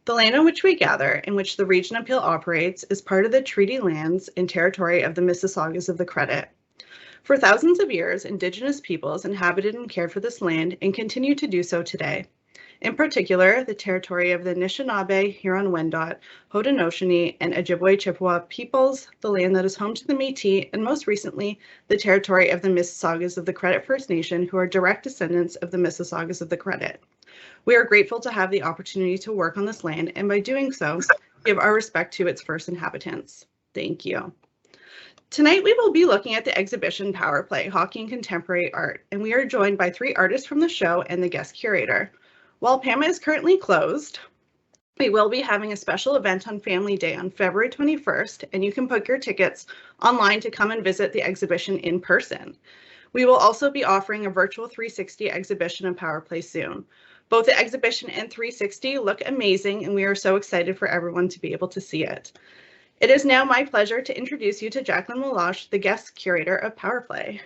The land on which we gather, in which the Region Appeal operates, is part of the treaty lands and territory of the Mississaugas of the Credit. For thousands of years, Indigenous peoples inhabited and cared for this land and continue to do so today. In particular, the territory of the Anishinaabe, Huron-Wendat, Haudenosaunee, and Ojibwe-Chippewa peoples, the land that is home to the Métis, and most recently, the territory of the Mississaugas of the Credit First Nation, who are direct descendants of the Mississaugas of the Credit. We are grateful to have the opportunity to work on this land, and by doing so, give our respect to its first inhabitants. Thank you. Tonight, we will be looking at the exhibition Power Play, Hockey and Contemporary Art, and we are joined by 3 artists from the show and the guest curator. While PAMA is currently closed, we will be having a special event on Family Day on February 21st, and you can book your tickets online to come and visit the exhibition in person. We will also be offering a virtual 360 exhibition of Power Play soon. Both the exhibition and 360 look amazing, and we are so excited for everyone to be able to see it. It is now my pleasure to introduce you to Jaclyn Meloche, the guest curator of Power Play.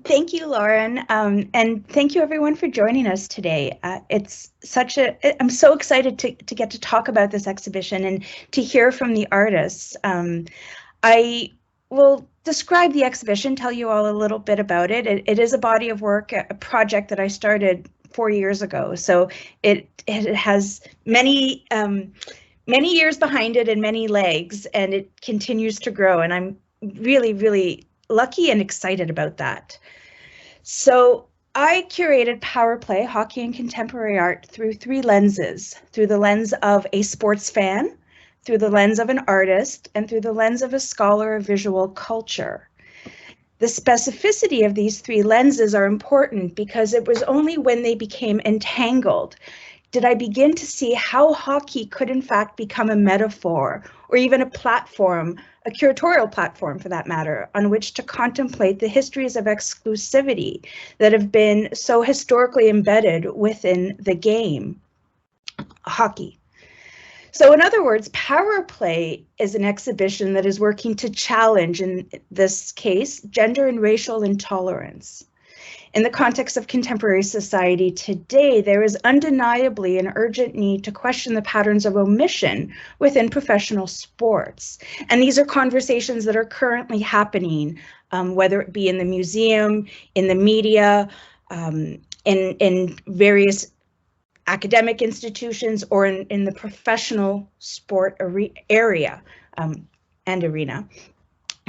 Thank you, Lauren, and thank you everyone for joining us today. I'm so excited to get to talk about this exhibition and to hear from the artists. I will describe the exhibition, tell you all a little bit about it. It is a body of work, a project that I started 4 years ago, so it has many years behind it and many legs, and it continues to grow, and I'm really lucky and excited about that. So I curated Power Play, Hockey and Contemporary Art through 3 lenses, through the lens of a sports fan, through the lens of an artist, and through the lens of a scholar of visual culture. The specificity of these 3 lenses are important because it was only when they became entangled did I begin to see how hockey could in fact become a metaphor, or even a platform, a curatorial platform for that matter, on which to contemplate the histories of exclusivity that have been so historically embedded within the game, hockey. So in other words, Power Play is an exhibition that is working to challenge, in this case, gender and racial intolerance. In the context of contemporary society today, there is undeniably an urgent need to question the patterns of omission within professional sports. And these are conversations that are currently happening, whether it be in the museum, in the media, in various academic institutions, or in the professional sport area and arena.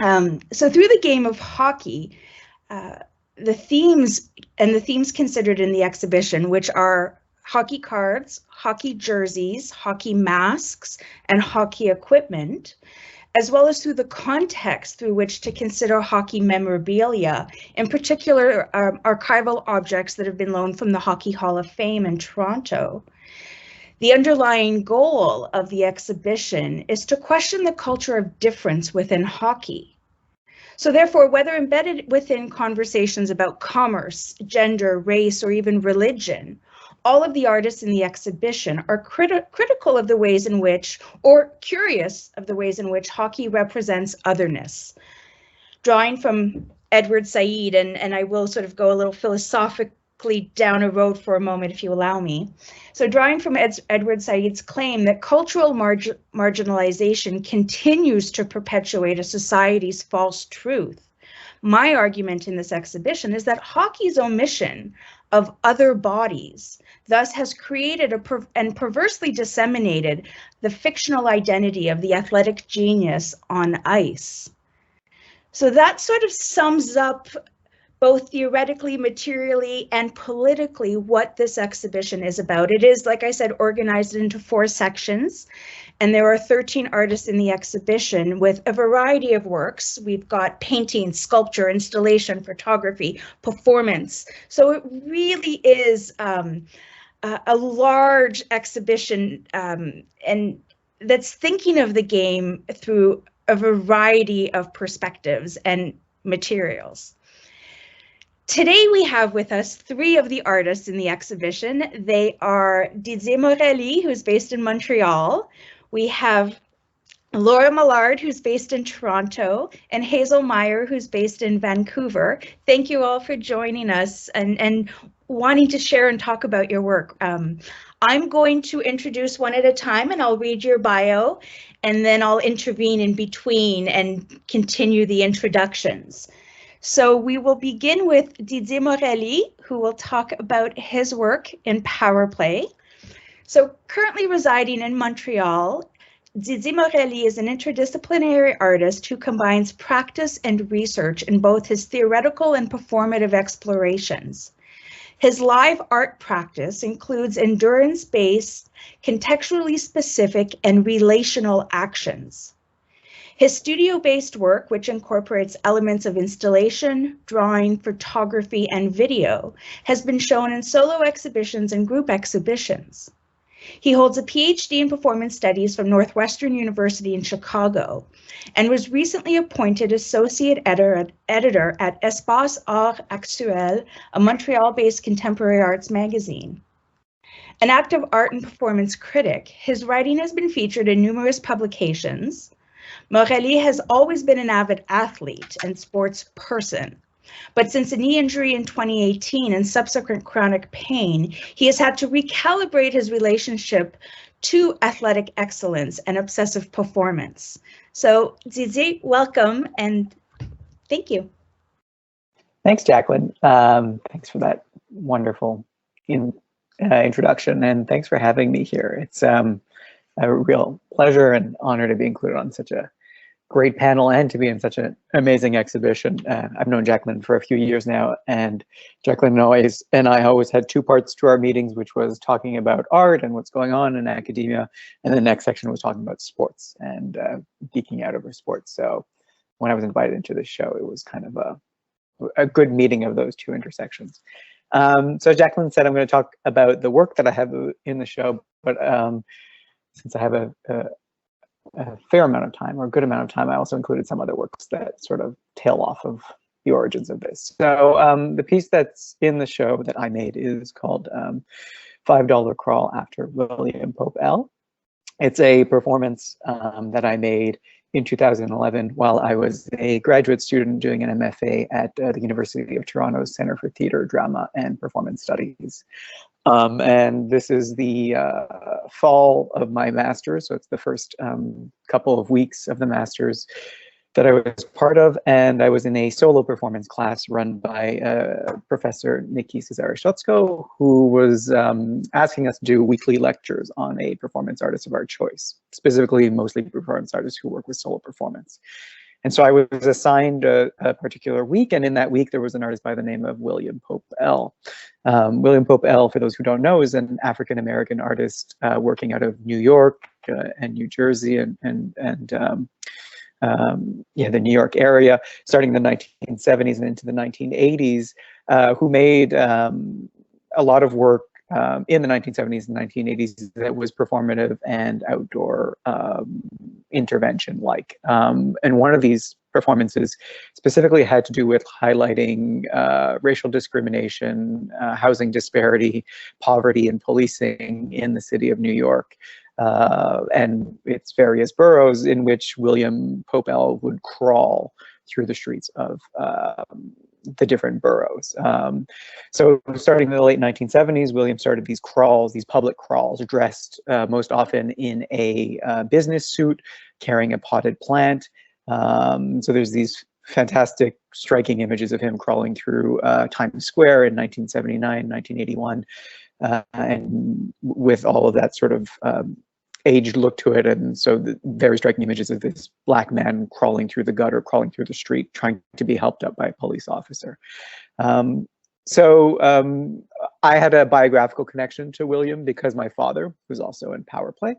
So through the game of hockey, the themes considered in the exhibition, which are hockey cards, hockey jerseys, hockey masks, and hockey equipment, as well as through the context through which to consider hockey memorabilia, in particular archival objects that have been loaned from the Hockey Hall of Fame in Toronto. The underlying goal of the exhibition is to question the culture of difference within hockey. So therefore, whether embedded within conversations about commerce, gender, race, or even religion, all of the artists in the exhibition are critical of the ways in which, or curious of the ways in which, hockey represents otherness. Drawing from Edward Said, and I will sort of go a little philosophically down a road for a moment, if you allow me. So drawing from Edward Said's claim that cultural marginalization continues to perpetuate a society's false truth, my argument in this exhibition is that hockey's omission of other bodies thus has created and perversely disseminated the fictional identity of the athletic genius on ice. So that sort of sums up both theoretically, materially, and politically what this exhibition is about. It is, like I said, organized into 4 sections, and there are 13 artists in the exhibition with a variety of works. We've got painting, sculpture, installation, photography, performance. So it really is a large exhibition, and that's thinking of the game through a variety of perspectives and materials. Today we have with us 3 of the artists in the exhibition. They are Didier Morelli, who's based in Montreal. We have Laura Millard, who's based in Toronto, and Hazel Meyer, who's based in Vancouver. Thank you all for joining us and wanting to share and talk about your work. I'm going to introduce one at a time, and I'll read your bio, and then I'll intervene in between and continue the introductions. So we will begin with Didier Morelli, who will talk about his work in power play. So currently residing in Montreal, Didier Morelli is an interdisciplinary artist who combines practice and research in both his theoretical and performative explorations. His live art practice includes endurance-based, contextually specific, and relational actions. His studio-based work, which incorporates elements of installation, drawing, photography, and video, has been shown in solo exhibitions and group exhibitions. He holds a PhD in performance studies from Northwestern University in Chicago and was recently appointed associate editor at Espace Art Actuel, a Montreal-based contemporary arts magazine. An active art and performance critic, his writing has been featured in numerous publications. Morelli has always been an avid athlete and sports person. But since a knee injury in 2018 and subsequent chronic pain, he has had to recalibrate his relationship to athletic excellence and obsessive performance. So Didier, welcome and thank you. Thanks, Jaclyn. Thanks for that wonderful introduction, and thanks for having me here. It's a real pleasure and honor to be included on such a great panel and to be in such an amazing exhibition. I've known Jaclyn for a few years now, and Jaclyn and I always had two parts to our meetings, which was talking about art and what's going on in academia, and the next section was talking about sports and geeking out over sports. So when I was invited into this show, it was kind of a good meeting of those two intersections. So as Jaclyn said, I'm going to talk about the work that I have in the show, but since I have a fair amount of time, or a good amount of time, I also included some other works that sort of tail off of the origins of this. So the piece that's in the show that I made is called $5 Crawl After William Pope L. It's a performance that I made in 2011 while I was a graduate student doing an MFA at the University of Toronto's Center for Theatre, Drama, and Performance Studies. And this is the fall of my master's, so it's the first couple of weeks of the master's that I was part of, and I was in a solo performance class run by Professor Nikki Cesare-Szotzko, who was asking us to do weekly lectures on a performance artist of our choice, specifically mostly performance artists who work with solo performance. And so I was assigned a particular week, and in that week there was an artist by the name of William Pope L. William Pope L, for those who don't know, is an African-American artist working out of New York and New Jersey and the New York area, starting in the 1970s and into the 1980s, who made a lot of work in the 1970s and 1980s that was performative and outdoor intervention-like. And one of these performances specifically had to do with highlighting racial discrimination, housing disparity, poverty, and policing in the city of New York. And its various boroughs, in which William Pope L would crawl through the streets of the different boroughs. So starting in the late 1970s, William started these crawls, these public crawls, dressed most often in a business suit, carrying a potted plant. So there's these fantastic, striking images of him crawling through Times Square in 1979, 1981. And with all of that sort of aged look to it, and so the very striking images of this black man crawling through the gutter, crawling through the street, trying to be helped up by a police officer. So I had a biographical connection to William because my father, who's also in power play,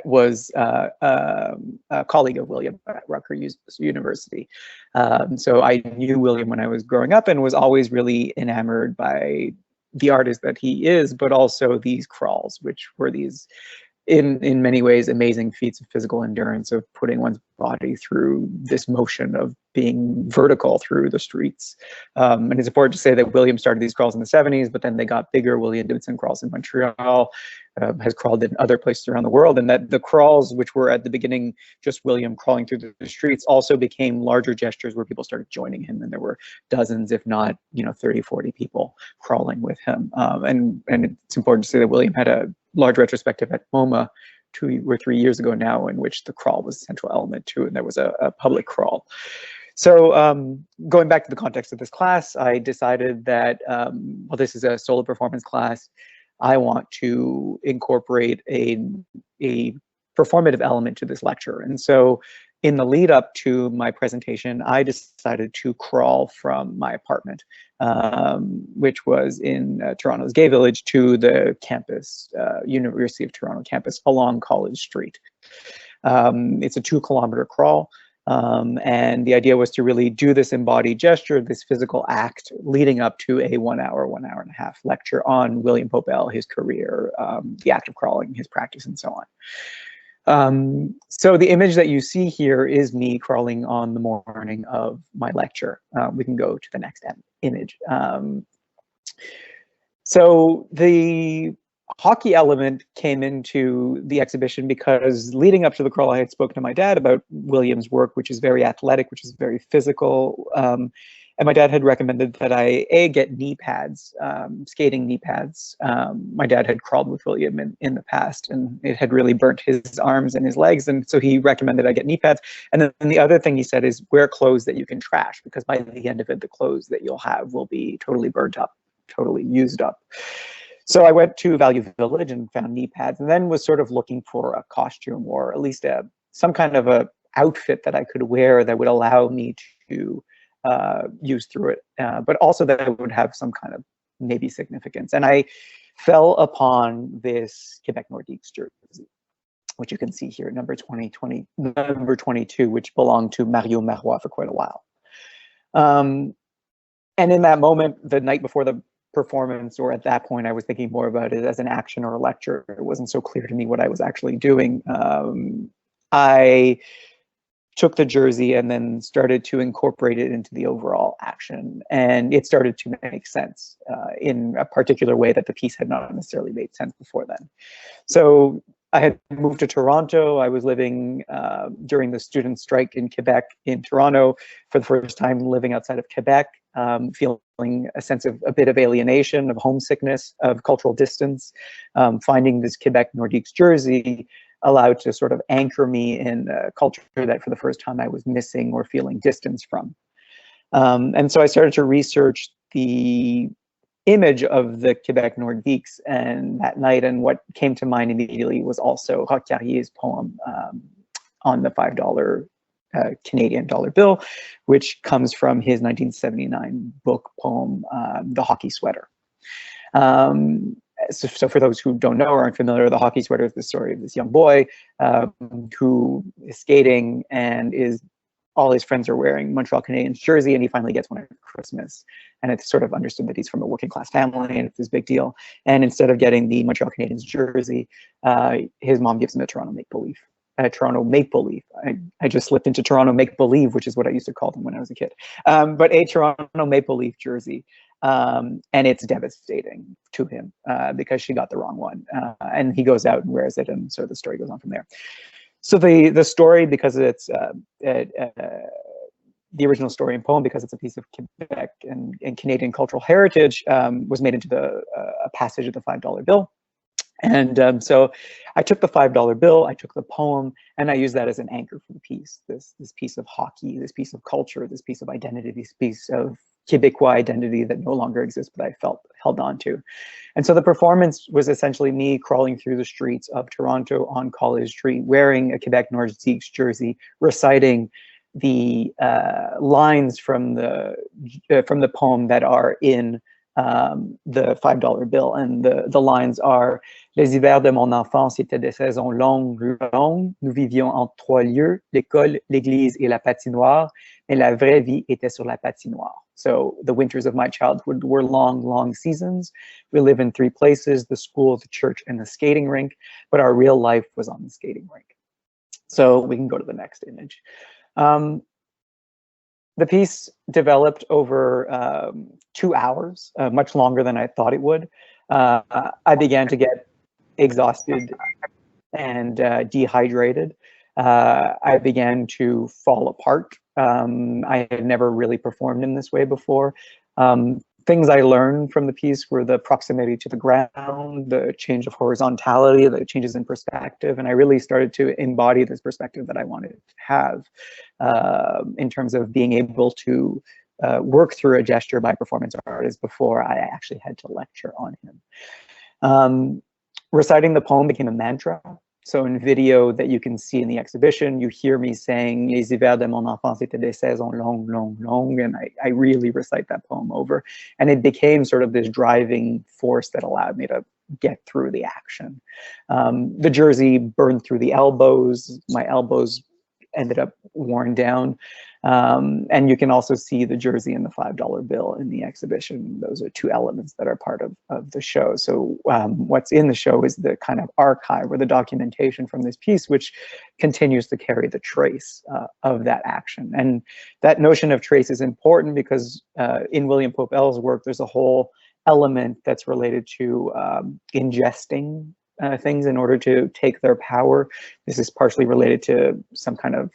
was a colleague of William at Rutgers University. So I knew William when I was growing up and was always really enamored by the artist that he is, but also these crawls, which were these in many ways, amazing feats of physical endurance of putting one's body through this motion of being vertical through the streets. And it's important to say that William started these crawls in the 70s, but then they got bigger. William Davidson crawls in Montreal, has crawled in other places around the world, and that the crawls, which were at the beginning just William crawling through the streets, also became larger gestures where people started joining him, and there were dozens, if not 30, 40 people crawling with him. And it's important to say that William had a large retrospective at MoMA 2 or 3 years ago now, in which the crawl was a central element too, and there was a public crawl. So going back to the context of this class, I decided that, well, this is a solo performance class. I want to incorporate a performative element to this lecture. And so in the lead up to my presentation, I decided to crawl from my apartment, which was in Toronto's Gay Village, to the campus, University of Toronto campus along College Street. It's a 2-kilometer crawl. And the idea was to really do this embodied gesture, this physical act, leading up to a 1 hour, 1 hour and a half lecture on William Pobel, his career, the act of crawling, his practice, and so on. So the image that you see here is me crawling on the morning of my lecture. We can go to the next image. So the hockey element came into the exhibition because leading up to the crawl, I had spoken to my dad about William's work, which is very athletic, which is very physical. And my dad had recommended that I get knee pads, skating knee pads. My dad had crawled with William in the past, and it had really burnt his arms and his legs. And so he recommended I get knee pads. And then the other thing he said is wear clothes that you can trash, because by the end of it, the clothes that you'll have will be totally burnt up, totally used up. So I went to Value Village and found knee pads, and then was sort of looking for a costume, or at least some kind of a outfit that I could wear that would allow me to use through it, but also that it would have some kind of maybe significance. And I fell upon this Quebec Nordiques jersey, which you can see here, number 22, which belonged to Mario Marois for quite a while. And in that moment, the night before the performance, or at that point, I was thinking more about it as an action or a lecture. It wasn't so clear to me what I was actually doing. I took the jersey and then started to incorporate it into the overall action. And it started to make sense in a particular way that the piece had not necessarily made sense before then. So I had moved to Toronto. I was living during the student strike in Quebec, in Toronto, for the first time living outside of Quebec, feeling a sense of a bit of alienation, of homesickness, of cultural distance. Finding this Quebec Nordiques jersey allowed to sort of anchor me in a culture that for the first time I was missing or feeling distance from. And so I started to research the image of the Quebec Nordiques and that night, and what came to mind immediately was also Roch Carrier's poem on the $5 Canadian dollar bill, which comes from his 1979 book poem, The Hockey Sweater. So for those who don't know or aren't familiar, The Hockey Sweater is the story of this young boy who is skating, and all his friends are wearing Montreal Canadiens jersey, and he finally gets one at Christmas. And it's sort of understood that he's from a working class family, and it's this big deal. And instead of getting the Montreal Canadiens jersey, his mom gives him a Toronto Make-Believe. Toronto Make-Believe. I just slipped into Toronto Make-Believe, which is what I used to call them when I was a kid. But a Toronto Make-Believe jersey. And it's devastating to him because she got the wrong one. And he goes out and wears it, and so the story goes on from there. So the story, because it's the original story and poem, because it's a piece of Quebec and Canadian cultural heritage, was made into a passage of the $5 bill. And so I took the $5 bill, I took the poem, and I used that as an anchor for the piece. This piece of hockey, this piece of culture, this piece of identity, this piece of Quebecois identity that no longer exists, but I felt held on to. And so the performance was essentially me crawling through the streets of Toronto on College Street, wearing a Quebec Nordiques jersey, reciting the lines from the poem that are in the $5 bill, and the lines are: Les hivers de mon enfance étaient des saisons longues, longues. Nous vivions en 3 lieux, l'école, l'église et la patinoire. Mais la vraie vie était sur la patinoire. So the winters of my childhood were long, long seasons. We live in 3 places: the school, the church, and the skating rink. But our real life was on the skating rink. So we can go to the next image. The piece developed over 2 hours, much longer than I thought it would. I began to get exhausted and dehydrated. I began to fall apart. I had never really performed in this way before. Things I learned from the piece were the proximity to the ground, the change of horizontality, the changes in perspective, and I really started to embody this perspective that I wanted to have in terms of being able to work through a gesture by performance artist before I actually had to lecture on him. Reciting the poem became a mantra. So in video that you can see in the exhibition, you hear me saying Les hivers de mon enfance étaient des saisons longues, longues, longues, and I really recite that poem over. And it became sort of this driving force that allowed me to get through the action. The jersey burned through the elbows. My elbows ended up worn down. And you can also see the jersey and the $5 bill in the exhibition. Those are 2 elements that are part of the show. So what's in the show is the kind of archive or the documentation from this piece, which continues to carry the trace of that action. And that notion of trace is important because in William Popel's work, there's a whole element that's related to ingesting things in order to take their power. This is partially related to some kind of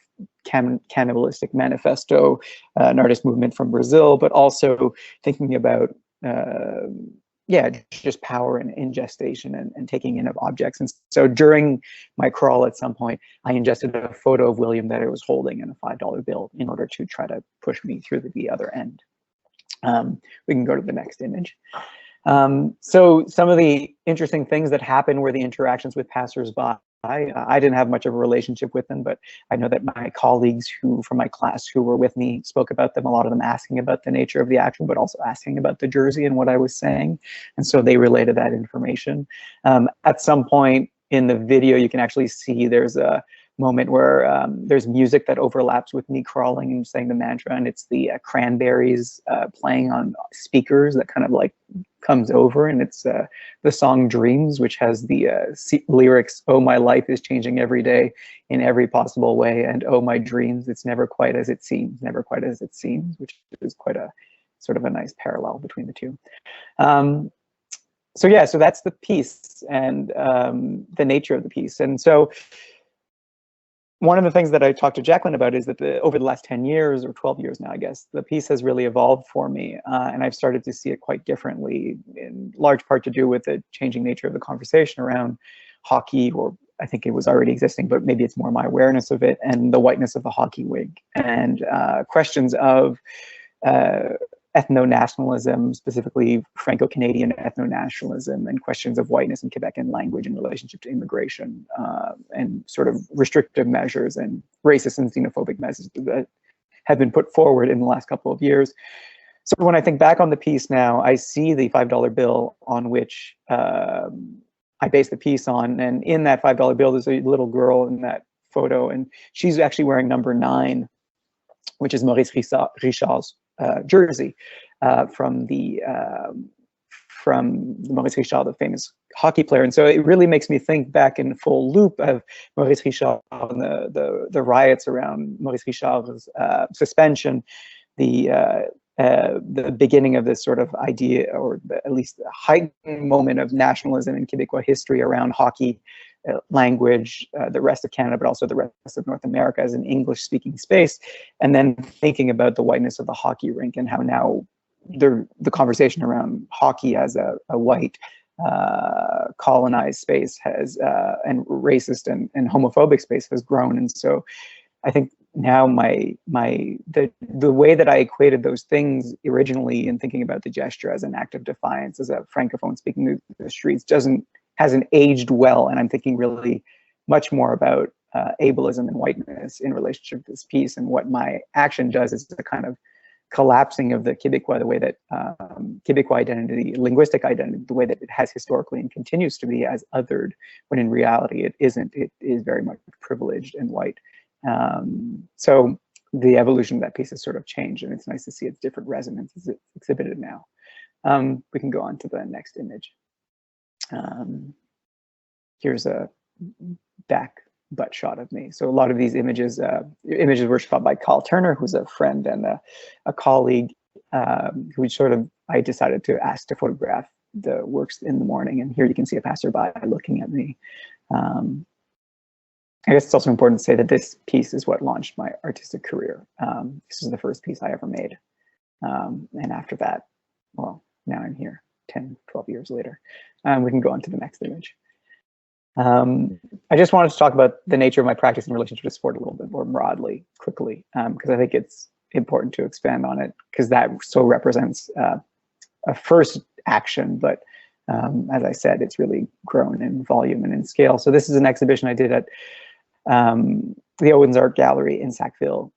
cannibalistic manifesto, an artist movement from Brazil, but also thinking about, just power and ingestation and taking in of objects. And so during my crawl at some point, I ingested a photo of William that I was holding in a $5 bill in order to try to push me through the other end. We can go to the next image. So some of the interesting things that happened were the interactions with passersby. I didn't have much of a relationship with them, but I know that my colleagues from my class who were with me spoke about them, a lot of them asking about the nature of the action, but also asking about the jersey and what I was saying. And so they related that information. At some point in the video, you can actually see there's a moment where there's music that overlaps with me crawling and saying the mantra, and it's the Cranberries playing on speakers that kind of like comes over, and it's the song Dreams, which has the lyrics, "Oh, my life is changing every day in every possible way, and oh, my dreams, it's never quite as it seems, never quite as it seems," which is quite a sort of a nice parallel between the two. So yeah, so that's the piece and the nature of the piece. And so one of the things that I talked to Jaclyn about is that over the last 10 years or 12 years now, I guess, the piece has really evolved for me. And I've started to see it quite differently, in large part to do with the changing nature of the conversation around hockey, or I think it was already existing, but maybe it's more my awareness of it, and the whiteness of the hockey wig, and questions of ethno-nationalism, specifically Franco-Canadian ethno-nationalism, and questions of whiteness in Quebec and language in relationship to immigration, and sort of restrictive measures and racist and xenophobic measures that have been put forward in the last couple of years. So when I think back on the piece now, I see the $5 bill on which I base the piece on, and in that $5 bill, there's a little girl in that photo, and she's actually wearing number 9, which is Maurice Richard's jersey from Maurice Richard, the famous hockey player. And so it really makes me think back in full loop of Maurice Richard and the riots around Maurice Richard's suspension, the beginning of this sort of idea, or at least the heightened moment of nationalism in Quebecois history around hockey, language, the rest of Canada, but also the rest of North America as an English-speaking space, and then thinking about the whiteness of the hockey rink and how now the conversation around hockey as a white colonized space has and racist and homophobic space has grown. And so I think now the way that I equated those things originally in thinking about the gesture as an act of defiance, as a francophone speaking the streets, hasn't aged well, and I'm thinking really much more about ableism and whiteness in relationship to this piece, and what my action does is to kind of collapsing of the Québécois, the way that Québécois identity, linguistic identity, the way that it has historically and continues to be as othered, when in reality it isn't. It is very much privileged and white. So the evolution of that piece has sort of changed, and it's nice to see its different resonances exhibited now. We can go on to the next image. Here's a back butt shot of me. So a lot of these images were shot by Carl Turner, who's a friend and a colleague, who I decided to ask to photograph the works in the morning. And here you can see a passerby looking at me. I guess it's also important to say that this piece is what launched my artistic career. This is the first piece I ever made. And after that, well, now I'm here 10, 12 years later. We can go on to the next image. I just wanted to talk about the nature of my practice in relation to sport a little bit more broadly, quickly, because I think it's important to expand on it, because that so represents a first action, but as I said, it's really grown in volume and in scale. So this is an exhibition I did at the Owens Art Gallery in Sackville.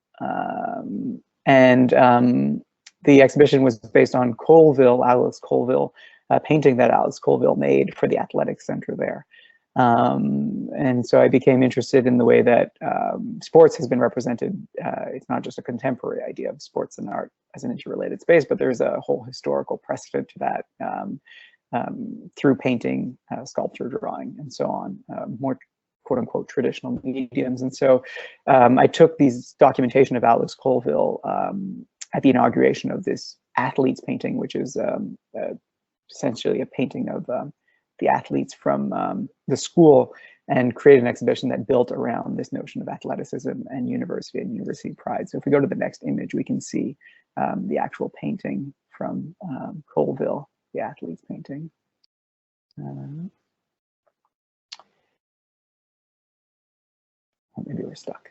The exhibition was based on Alice Colville, a painting that Alice Colville made for the athletic center there. And so I became interested in the way that sports has been represented. It's not just a contemporary idea of sports and art as an interrelated space, but there's a whole historical precedent to that through painting, sculpture, drawing, and so on, more quote unquote traditional mediums. And so I took these documentation of Alice Colville at the inauguration of this athletes painting, which is essentially a painting of the athletes from the school, and created an exhibition that built around this notion of athleticism and university pride. So if we go to the next image, we can see the actual painting from Colville, the athletes painting. Maybe we're stuck.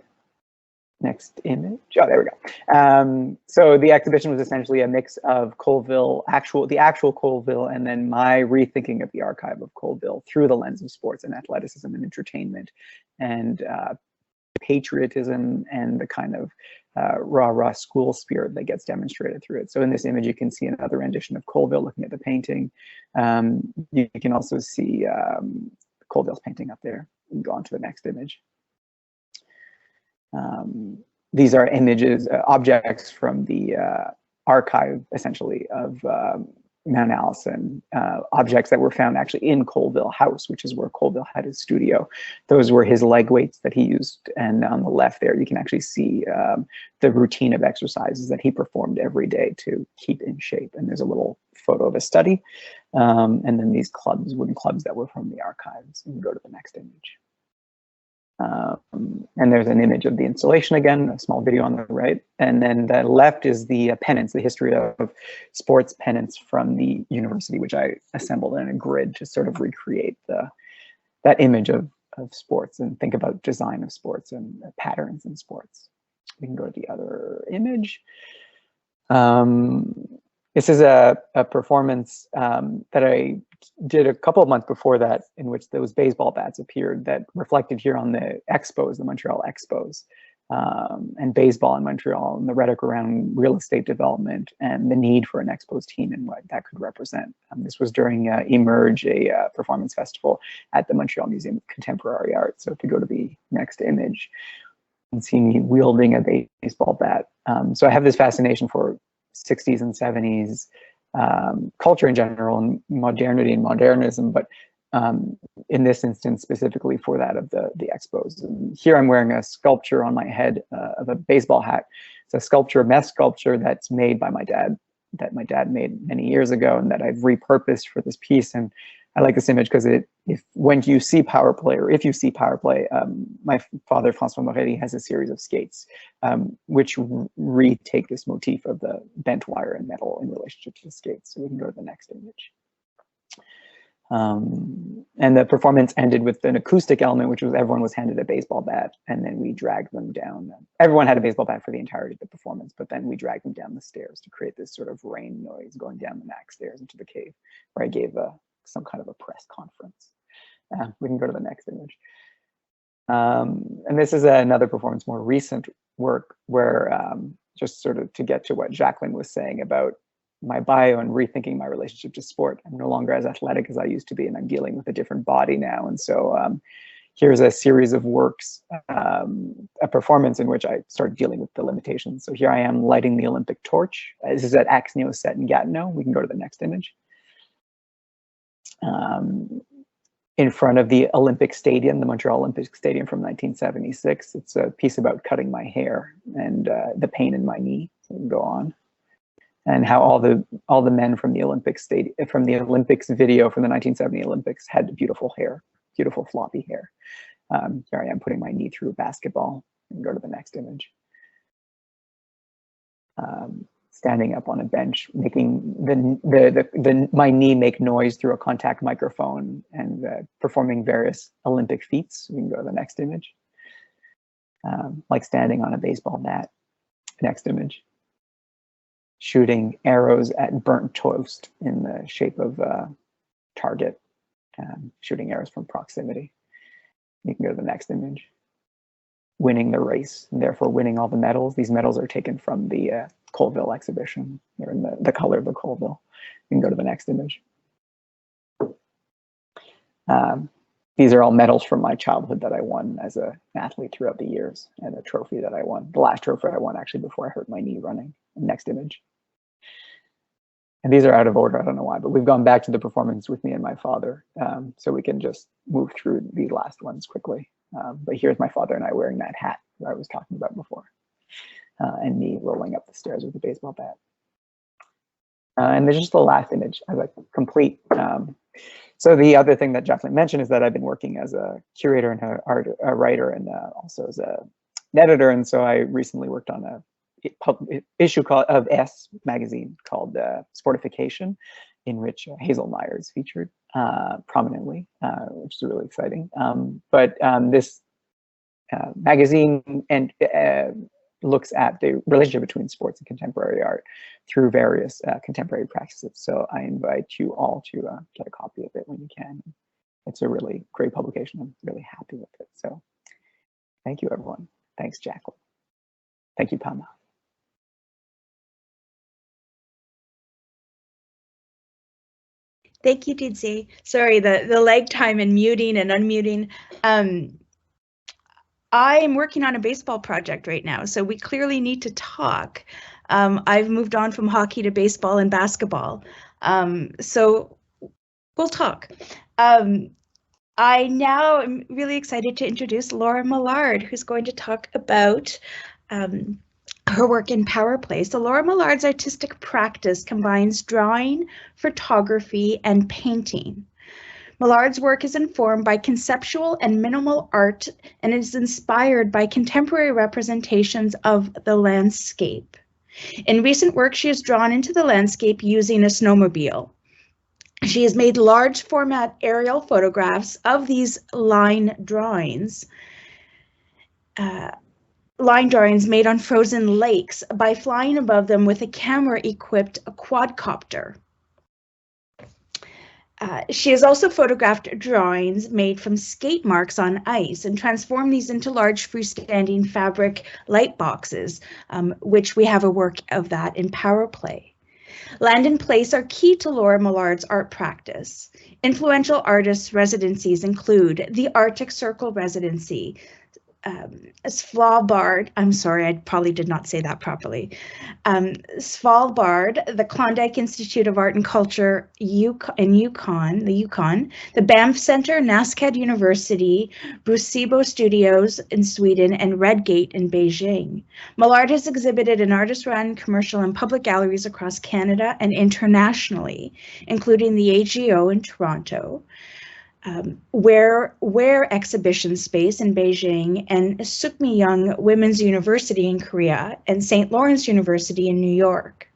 Next image. Oh, there we go. So the exhibition was essentially a mix of Colville, the actual Colville, and then my rethinking of the archive of Colville through the lens of sports and athleticism and entertainment and patriotism and the kind of rah-rah school spirit that gets demonstrated through it. So in this image, you can see another rendition of Colville looking at the painting. You can also see Colville's painting up there. We can go on to the next image. These are images, objects from the archive, essentially, of Mount Allison, objects that were found actually in Colville House, which is where Colville had his studio. Those were his leg weights that he used. And on the left there, you can actually see the routine of exercises that he performed every day to keep in shape. And there's a little photo of a study. And then these clubs, wooden clubs that were from the archives. You can go to the next image. And there's an image of the installation again, a small video on the right. And then the left is the pennants, the history of sports pennants from the university, which I assembled in a grid to sort of recreate that image of sports and think about design of sports and patterns in sports. We can go to the other image. This is a performance that I did a couple of months before that, in which those baseball bats appeared that reflected here on the Expos, the Montreal Expos, and baseball in Montreal, and the rhetoric around real estate development and the need for an Expos team and what that could represent. This was during Emerge, a performance festival at the Montreal Museum of Contemporary Art. So if you go to the next image, you can see me wielding a baseball bat. So I have this fascination for 60s and 70s culture in general, and modernity and modernism, but in this instance specifically for that of the Expos. And here I'm wearing a sculpture on my head of a baseball hat. It's a sculpture, a mesh sculpture that's made by my dad, that my dad made many years ago, and that I've repurposed for this piece. And I like this image because when you see power play, or if you see power play, my father, François Morelli, has a series of skates, which retake this motif of the bent wire and metal in relationship to the skates. So we can go to the next image. And the performance ended with an acoustic element, which was everyone was handed a baseball bat, and then we dragged them down. Everyone had a baseball bat for the entirety of the performance, but then we dragged them down the stairs to create this sort of rain noise going down the back stairs into the cave, where I gave some kind of a press conference. We can go to the next image. And this is another performance, more recent work, where just sort of to get to what Jaclyn was saying about my bio and rethinking my relationship to sport. I'm no longer as athletic as I used to be, and I'm dealing with a different body now. And so here's a series of works, a performance in which I started dealing with the limitations. So here I am lighting the Olympic torch. This is at Axneo Set in Gatineau. We can go to the next image. In front of the Olympic Stadium, the Montreal Olympic Stadium from 1976. It's a piece about cutting my hair and the pain in my knee. So we can go on. And how all the men from the Olympic stadium, from the Olympics video from the 1970 Olympics had beautiful hair, beautiful floppy hair. Here I am putting my knee through a basketball. And go to the next image. Standing up on a bench, making my knee make noise through a contact microphone, and performing various Olympic feats. We can go to the next image. Like standing on a baseball bat. Next image. Shooting arrows at burnt toast in the shape of a target. Shooting arrows from proximity. You can go to the next image. Winning the race, and therefore winning all the medals. These medals are taken from the Colville exhibition. They're in the color of the Colville. You can go to the next image. These are all medals from my childhood that I won as an athlete throughout the years, and a trophy that I won. The last trophy I won actually before I hurt my knee running. Next image. And these are out of order, I don't know why, but we've gone back to the performance with me and my father, so we can just move through the last ones quickly. But here's my father and I wearing that hat that I was talking about before, and me rolling up the stairs with a baseball bat. And there's just the last image as a complete. So the other thing that Jaclyn mentioned is that I've been working as a curator and a writer, and also as an editor. And so I recently worked on a issue of S magazine called Sportification, in which Hazel Meyer is featured prominently, which is really exciting. But this magazine looks at the relationship between sports and contemporary art through various contemporary practices. So I invite you all to get a copy of it when you can. It's a really great publication. I'm really happy with it. So thank you, everyone. Thanks, Jaclyn. Thank you, Pama. Thank you, Didier. Sorry, the lag time and muting and unmuting. I'm working on a baseball project right now, so we clearly need to talk. I've moved on from hockey to baseball and basketball, so we'll talk. I now am really excited to introduce Laura Millard, who's going to talk about her work in power play. So Laura Millard's artistic practice combines drawing, photography, and painting. Millard's work is informed by conceptual and minimal art and is inspired by contemporary representations of the landscape. In recent work, she has drawn into the landscape using a snowmobile. She has made large format aerial photographs of these line drawings made on frozen lakes by flying above them with a camera-equipped quadcopter. She has also photographed drawings made from skate marks on ice and transformed these into large freestanding fabric light boxes, which we have a work of that in power play. Land and place are key to Laura Millard's art practice. Influential artists' residencies include the Arctic Circle Residency, Svalbard, I'm sorry, I probably did not say that properly. Svalbard, the Klondike Institute of Art and Culture in Yukon, the Banff Center, NASCAD University, Brucibo Studios in Sweden, and Redgate in Beijing. Millard has exhibited in artist-run, commercial, and public galleries across Canada and internationally, including the AGO in Toronto, Where Exhibition Space in Beijing, and Sukmiyang Women's University in Korea, and St. Lawrence University in New York.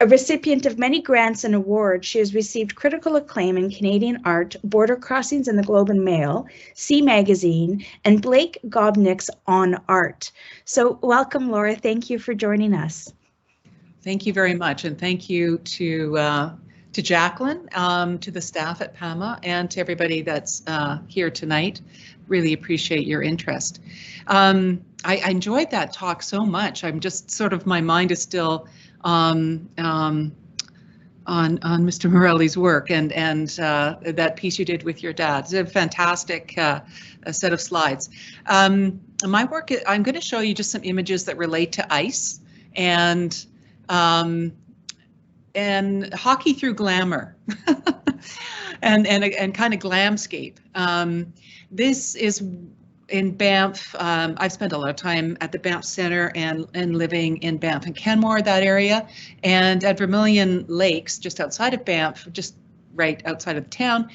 A recipient of many grants and awards, she has received critical acclaim in Canadian art, Border Crossings in the Globe and Mail, C Magazine, and Blake Gobnick's On Art. So welcome, Laura. Thank you for joining us. Thank you very much, and thank you to to Jaclyn, to the staff at PAMA, and to everybody that's here tonight. Really appreciate your interest. I enjoyed that talk so much. I'm just sort of, my mind is still on Mr. Morelli's work and that piece you did with your dad. It's a fantastic set of slides. My work, I'm going to show you just some images that relate to ice and hockey through glamour and kind of glamscape. This is in Banff. I've spent a lot of time at the Banff Centre and living in Banff and Kenmore, that area, and at Vermilion Lakes, just outside of Banff, just right outside of the town,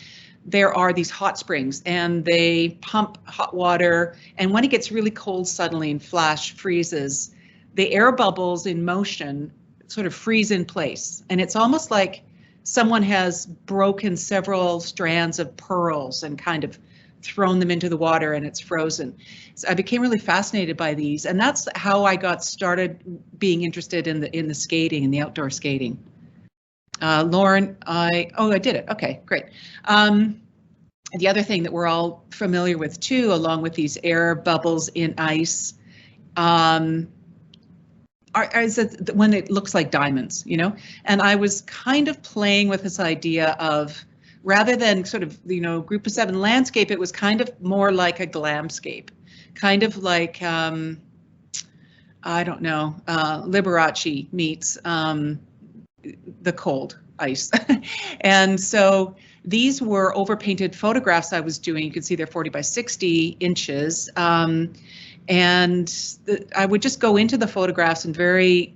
there are these hot springs, and they pump hot water, and when it gets really cold suddenly and flash freezes, the air bubbles in motion sort of freeze in place, and it's almost like someone has broken several strands of pearls and kind of thrown them into the water, and it's frozen. So I became really fascinated by these, and that's how I got started being interested in the skating and the outdoor skating. Lauren, I did it. Okay, great. The other thing that we're all familiar with too, along with these air bubbles in ice, is it when it looks like diamonds, you know? And I was kind of playing with this idea of, rather than sort of, you know, group of 7 landscape, it was kind of more like a glamscape, kind of like, I don't know, Liberace meets the cold ice. And so these were overpainted photographs I was doing. You can see they're 40 by 60 inches. And I would just go into the photographs in very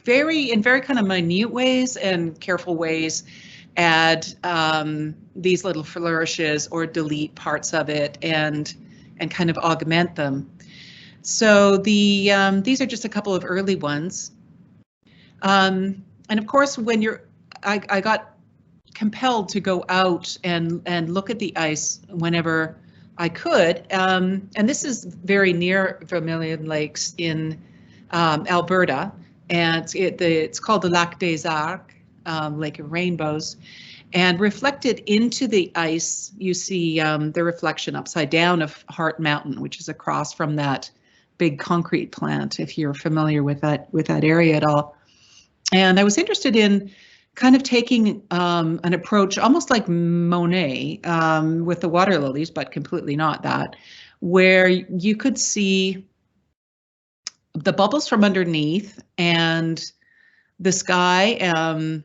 kind of minute ways and careful ways, add these little flourishes or delete parts of it and kind of augment them. So these are just a couple of early ones. And of course, when I got compelled to go out and look at the ice whenever I could, and this is very near Vermilion Lakes in Alberta, and it's called the Lac des Arcs, Lake of Rainbows, and reflected into the ice, you see the reflection upside down of Heart Mountain, which is across from that big concrete plant, if you're familiar with that area at all. And I was interested in kind of taking an approach almost like Monet with the water lilies, but completely not that, where you could see the bubbles from underneath and the sky,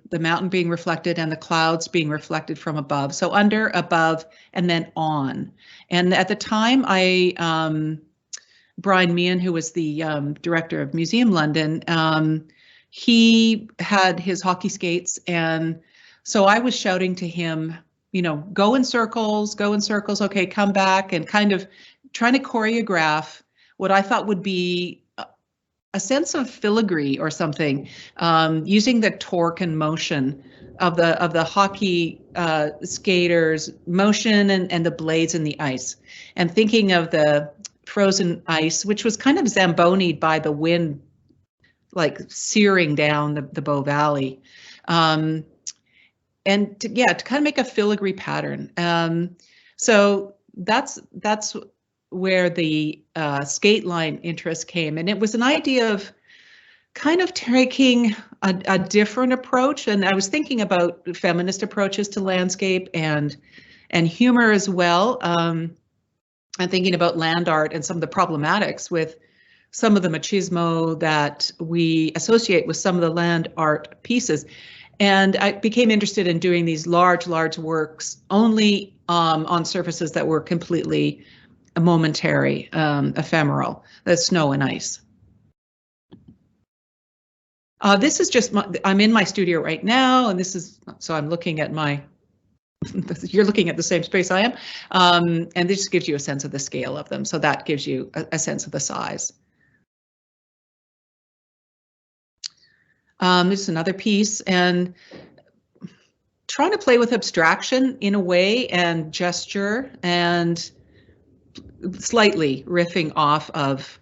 the mountain being reflected and the clouds being reflected from above. So under, above, and then on. And at the time, Brian Meehan, who was the director of Museum London, he had his hockey skates, and so I was shouting to him, you know, go in circles, okay, come back, and kind of trying to choreograph what I thought would be a sense of filigree or something, using the torque and motion of the hockey skaters' motion and the blades in the ice, and thinking of the frozen ice, which was kind of zambonied by the wind, like searing down the Bow Valley, and to kind of make a filigree pattern. So that's where the skate line interest came, and it was an idea of kind of taking a different approach. And I was thinking about feminist approaches to landscape and humor as well. I'm thinking about land art and some of the problematics with some of the machismo that we associate with some of the land art pieces. And I became interested in doing these large works only on surfaces that were completely momentary, ephemeral, the snow and ice. This is just, I'm in my studio right now, and this is, so I'm looking at my, you're looking at the same space I am, and this gives you a sense of the scale of them. So that gives you a sense of the size. This is another piece, and trying to play with abstraction in a way and gesture, and slightly riffing off of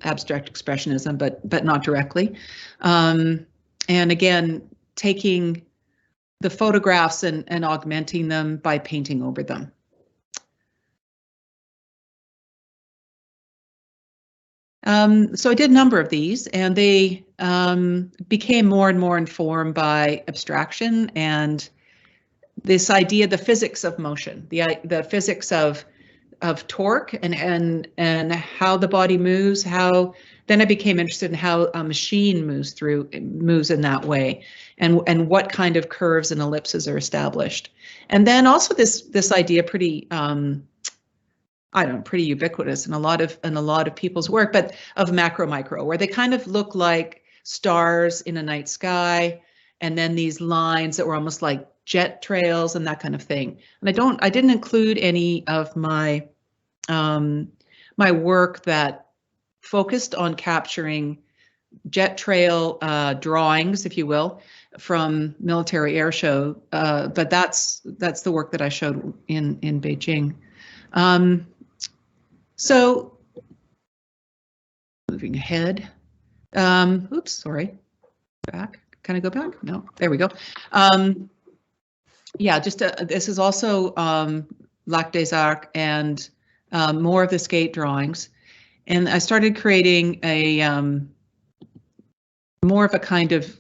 abstract expressionism, but not directly. And again, taking the photographs and augmenting them by painting over them. So I did a number of these, and they became more and more informed by abstraction and this idea, the physics of motion, the physics of torque and how the body moves. Then I became interested in how a machine moves in that way, and what kind of curves and ellipses are established. And then also this idea, pretty pretty ubiquitous in a lot of people's work, but of macro-micro, where they kind of look like stars in a night sky, and then these lines that were almost like jet trails and that kind of thing. And I didn't include any of my my work that focused on capturing jet trail drawings, if you will, from military air show, but that's the work that I showed in Beijing. So moving ahead, oops, sorry, back. Can I go back? No, there we go. Yeah, just this is also Lac des Arcs and more of the skate drawings, and I started creating a more of a kind of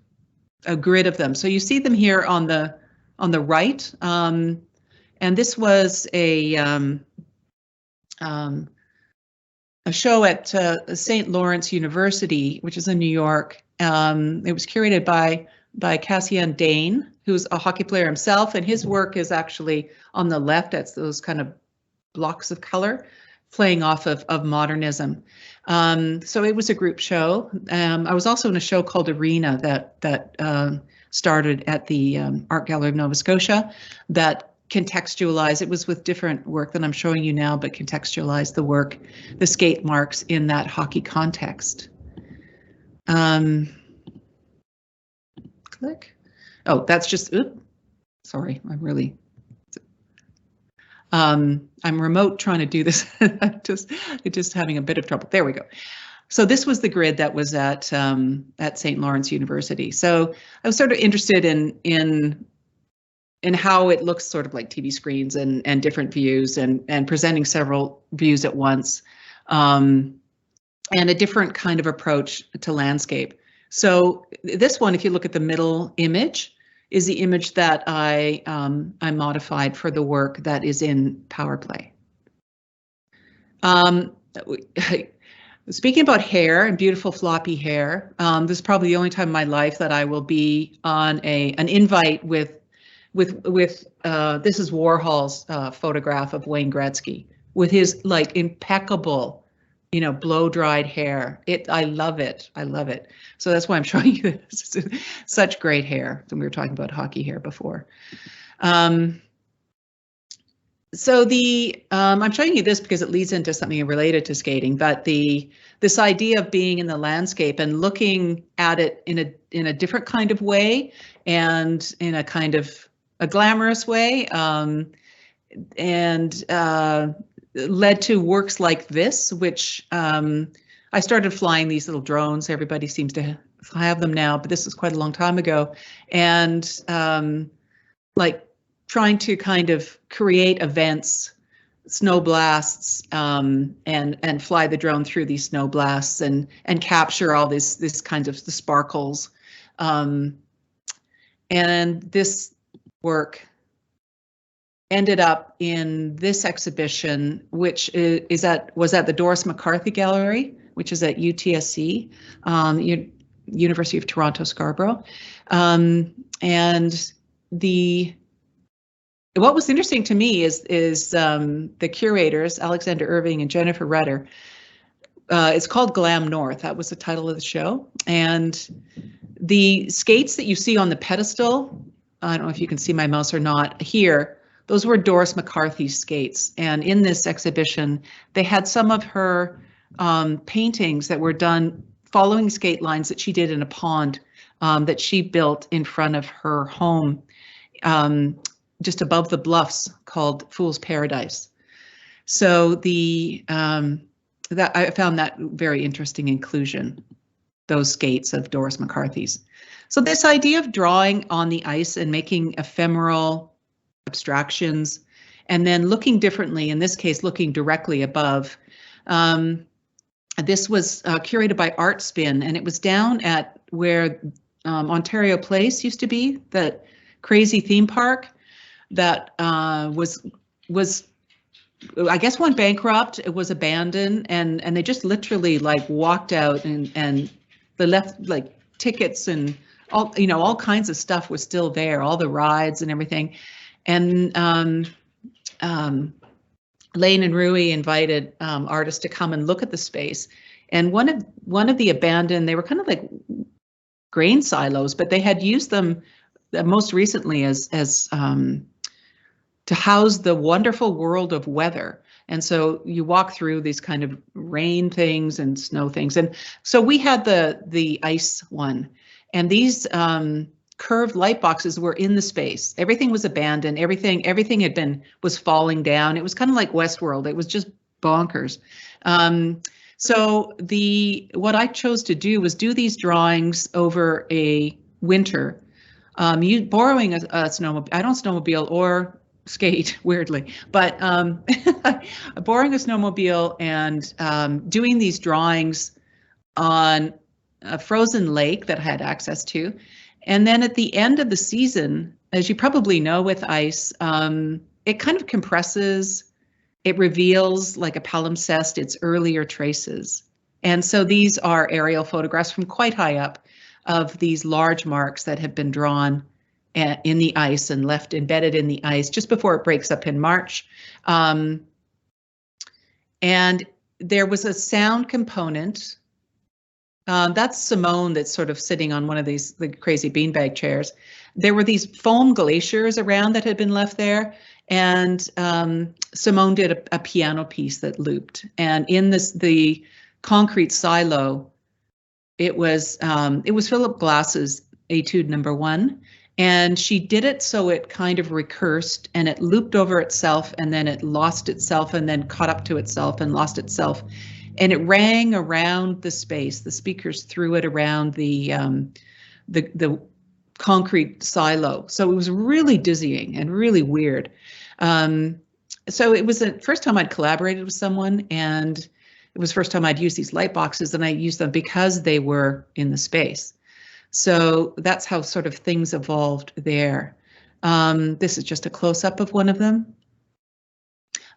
a grid of them. So you see them here on the right, and this was a show at St. Lawrence University, which is in New York. It was curated by Cassian Dane, who's a hockey player himself, and his work is actually on the left. That's those kind of blocks of color, playing off of modernism. So it was a group show. I was also in a show called Arena that started at the Art Gallery of Nova Scotia that contextualized, it was with different work than I'm showing you now, but contextualized the work, the skate marks in that hockey context. Click. Oh, that's just, oops, sorry, I'm remote trying to do this. I'm just having a bit of trouble. There we go. So this was the grid that was at St. Lawrence University. So I was sort of interested in how it looks sort of like TV screens and different views and presenting several views at once, and a different kind of approach to landscape. So this one, if you look at the middle image, is the image that I modified for the work that is in Power Play. Speaking about hair and beautiful floppy hair, this is probably the only time in my life that I will be on an invite with this is Warhol's photograph of Wayne Gretzky with his like impeccable, blow dried hair. I love it. I love it. So that's why I'm showing you this. Such great hair. And we were talking about hockey hair before. So I'm showing you this because it leads into something related to skating, but this idea of being in the landscape and looking at it in a different kind of way, and in a kind of a glamorous way, and led to works like this, which I started flying these little drones. Everybody seems to have them now, but this was quite a long time ago. And like trying to kind of create events, snow blasts, and fly the drone through these snow blasts and capture all this kind of the sparkles. And this work ended up in this exhibition, which was at the Doris Mccarthy Gallery, which is at UTSC, University of Toronto Scarborough. And what was interesting to me is the curators, Alexander Irving and Jennifer Rutter. It's called Glam North. That was the title of the show. And the skates that you see on the pedestal, I don't know if you can see my mouse or not here, those were Doris McCarthy's skates. And in this exhibition, they had some of her paintings that were done following skate lines that she did in a pond that she built in front of her home, just above the bluffs, called Fool's Paradise. So that I found that very interesting inclusion, those skates of Doris McCarthy's. So this idea of drawing on the ice and making ephemeral abstractions, and then looking differently, in this case, looking directly above. This was curated by Art Spin, and it was down at where Ontario Place used to be, that crazy theme park that was I guess went bankrupt. It was abandoned, and they just literally like walked out, and they left like tickets and all kinds of stuff was still there, all the rides and everything. And Lane and Rui invited artists to come and look at the space. And one of the abandoned, they were kind of like grain silos, but they had used them most recently as to house the wonderful world of weather. And so you walk through these kind of rain things and snow things. And so we had the ice one, and these curved light boxes were in the space. Everything was abandoned. Everything was falling down. It was kind of like Westworld. It was just bonkers. So what I chose to do was do these drawings over a winter, borrowing a snowmobile. I don't snowmobile or skate, weirdly, but borrowing a snowmobile and doing these drawings on a frozen lake that I had access to. And then at the end of the season, as you probably know with ice, it kind of compresses, it reveals like a palimpsest its earlier traces. And so these are aerial photographs from quite high up of these large marks that have been drawn in the ice and left embedded in the ice just before it breaks up in March. And there was a sound component. That's Simone that's sort of sitting on one of the crazy beanbag chairs. There were these foam glaciers around that had been left there, and Simone did a piano piece that looped. And in the concrete silo, it was Philip Glass's Etude No. 1, and she did it so it kind of recursed, and it looped over itself, and then it lost itself, and then caught up to itself and lost itself. And it rang around the space. The speakers threw it around the concrete silo. So it was really dizzying and really weird. So it was the first time I'd collaborated with someone, and it was the first time I'd used these light boxes, and I used them because they were in the space. So that's how sort of things evolved there. This is just a close-up of one of them.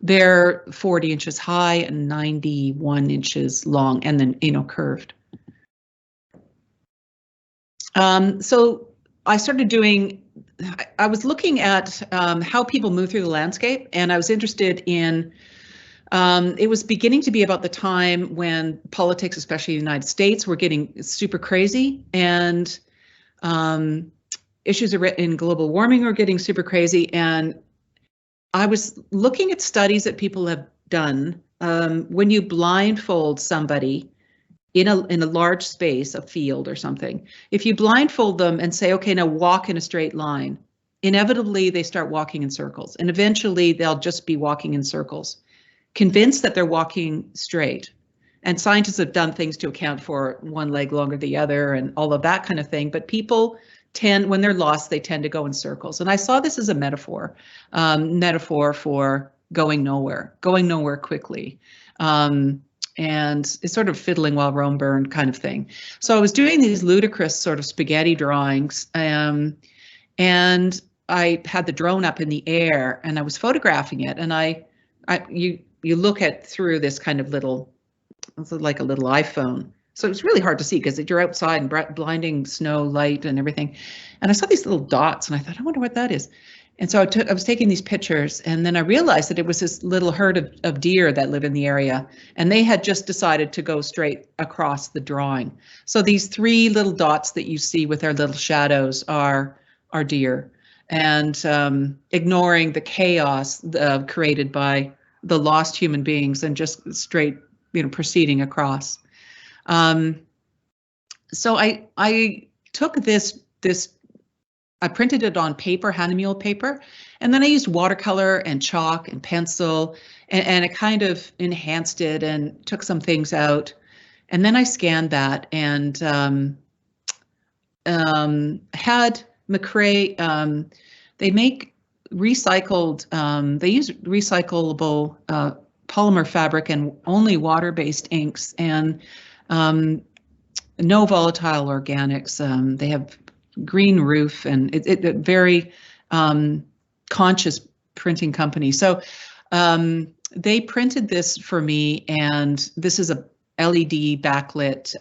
They're 40 inches high and 91 inches long, and then, curved. So I started doing, I was looking at how people move through the landscape, and I was interested in, it was beginning to be about the time when politics, especially in the United States, were getting super crazy, and issues in global warming were getting super crazy. And I was looking at studies that people have done when you blindfold somebody in a large space, a field or something. If you blindfold them and say, okay, now walk in a straight line, inevitably they start walking in circles, and eventually they'll just be walking in circles, convinced that they're walking straight. And scientists have done things to account for one leg longer than the other and all of that kind of thing. But people tend, when they're lost, they tend to go in circles. And I saw this as a metaphor for going nowhere quickly. And it's sort of fiddling while Rome burned kind of thing. So I was doing these ludicrous sort of spaghetti drawings, and I had the drone up in the air and I was photographing it. And you look at through this kind of little, it's like a little iPhone. So it was really hard to see because you're outside and blinding snow, light and everything. And I saw these little dots and I thought, I wonder what that is. And so I was taking these pictures, and then I realized that it was this little herd of deer that live in the area, and they had just decided to go straight across the drawing. So these three little dots that you see with their little shadows are deer, and ignoring the chaos created by the lost human beings and just straight, proceeding across. So I took this. I printed it on paper, Hahnemühle paper, and then I used watercolor and chalk and pencil, and it kind of enhanced it and took some things out. And then I scanned that, and had McRae, they make recycled, they use recyclable polymer fabric and only water-based inks, and no volatile organics. They have green roof, and it very conscious printing company. So they printed this for me, and this is a LED backlit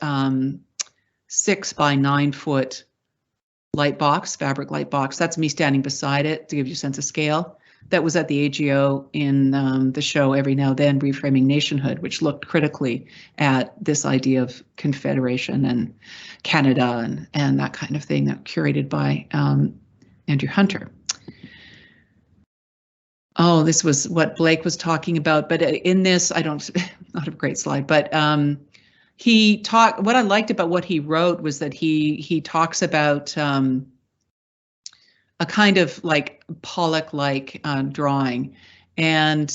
6 by 9 foot light box, fabric light box. That's me standing beside it to give you a sense of scale. That was at the AGO in the show Every Now and Then, Reframing Nationhood, which looked critically at this idea of confederation and Canada and that kind of thing, that curated by Andrew Hunter. Oh, this was what Blake was talking about, but in this, not a great slide, but what I liked about what he wrote was that he talks about a kind of like Pollock-like drawing, and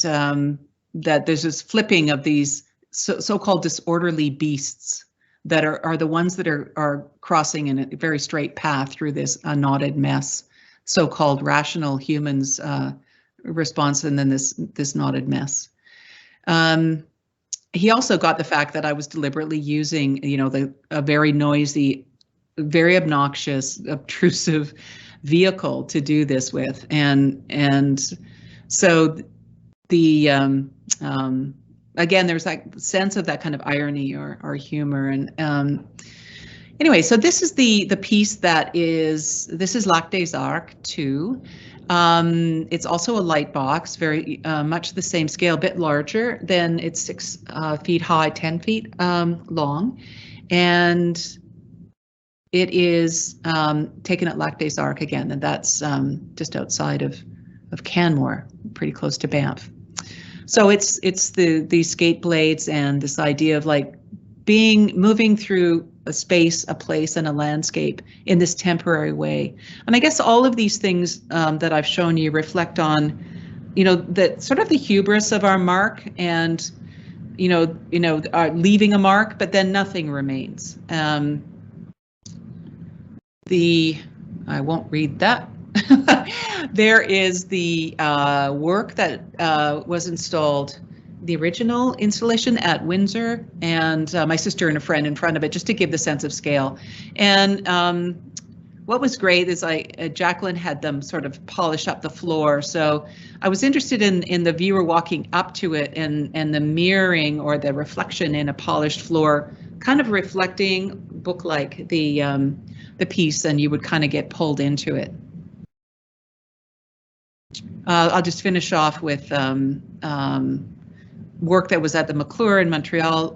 that there's this flipping of these so-called disorderly beasts that are the ones that are crossing in a very straight path through this knotted mess, so-called rational humans response, and then this knotted mess. He also got the fact that I was deliberately using, a very noisy, very obnoxious, obtrusive vehicle to do this with, and so the again, there's that sense of that kind of irony or humor, and anyway, so this is the piece this is Lac des Arcs 2. It's also a light box, very much the same scale, a bit larger than it's 6 feet high, 10 feet long, and it is taken at Lac des Arcs again, and that's just outside of Canmore, pretty close to Banff. So it's these skate blades and this idea of like moving through a space, a place, and a landscape in this temporary way. And I guess all of these things that I've shown you reflect on, that sort of the hubris of our mark, and leaving a mark, but then nothing remains. I won't read that. There is the work that was installed, the original installation at Windsor, and my sister and a friend in front of it, just to give the sense of scale. And what was great is Jaclyn had them sort of polish up the floor. So I was interested in the viewer walking up to it and the mirroring or the reflection in a polished floor, kind of reflecting book-like the piece, and you would kind of get pulled into it. I'll just finish off with work that was at the McClure in Montreal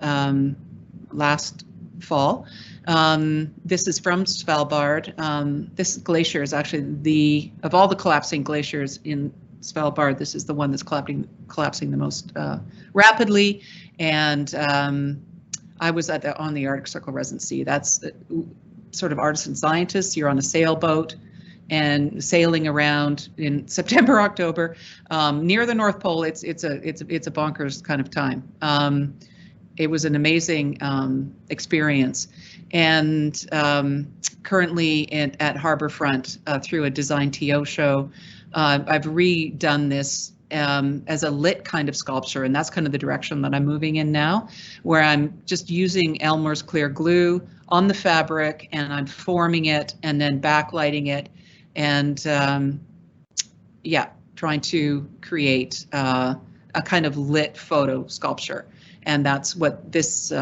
last fall. This is from Svalbard. This glacier is actually of all the collapsing glaciers in Svalbard, this is the one that's collapsing the most rapidly. And I was on the Arctic Circle Residency. That's sort of artisan scientists. You're on a sailboat and sailing around in September, October, near the North Pole. It's a bonkers kind of time. It was an amazing experience, and currently at Harborfront through a Design TO show, I've redone this as a lit kind of sculpture, and that's kind of the direction that I'm moving in now, where I'm just using Elmer's clear glue on the fabric, and I'm forming it and then backlighting it, and yeah, trying to create a kind of lit photo sculpture, and that's what this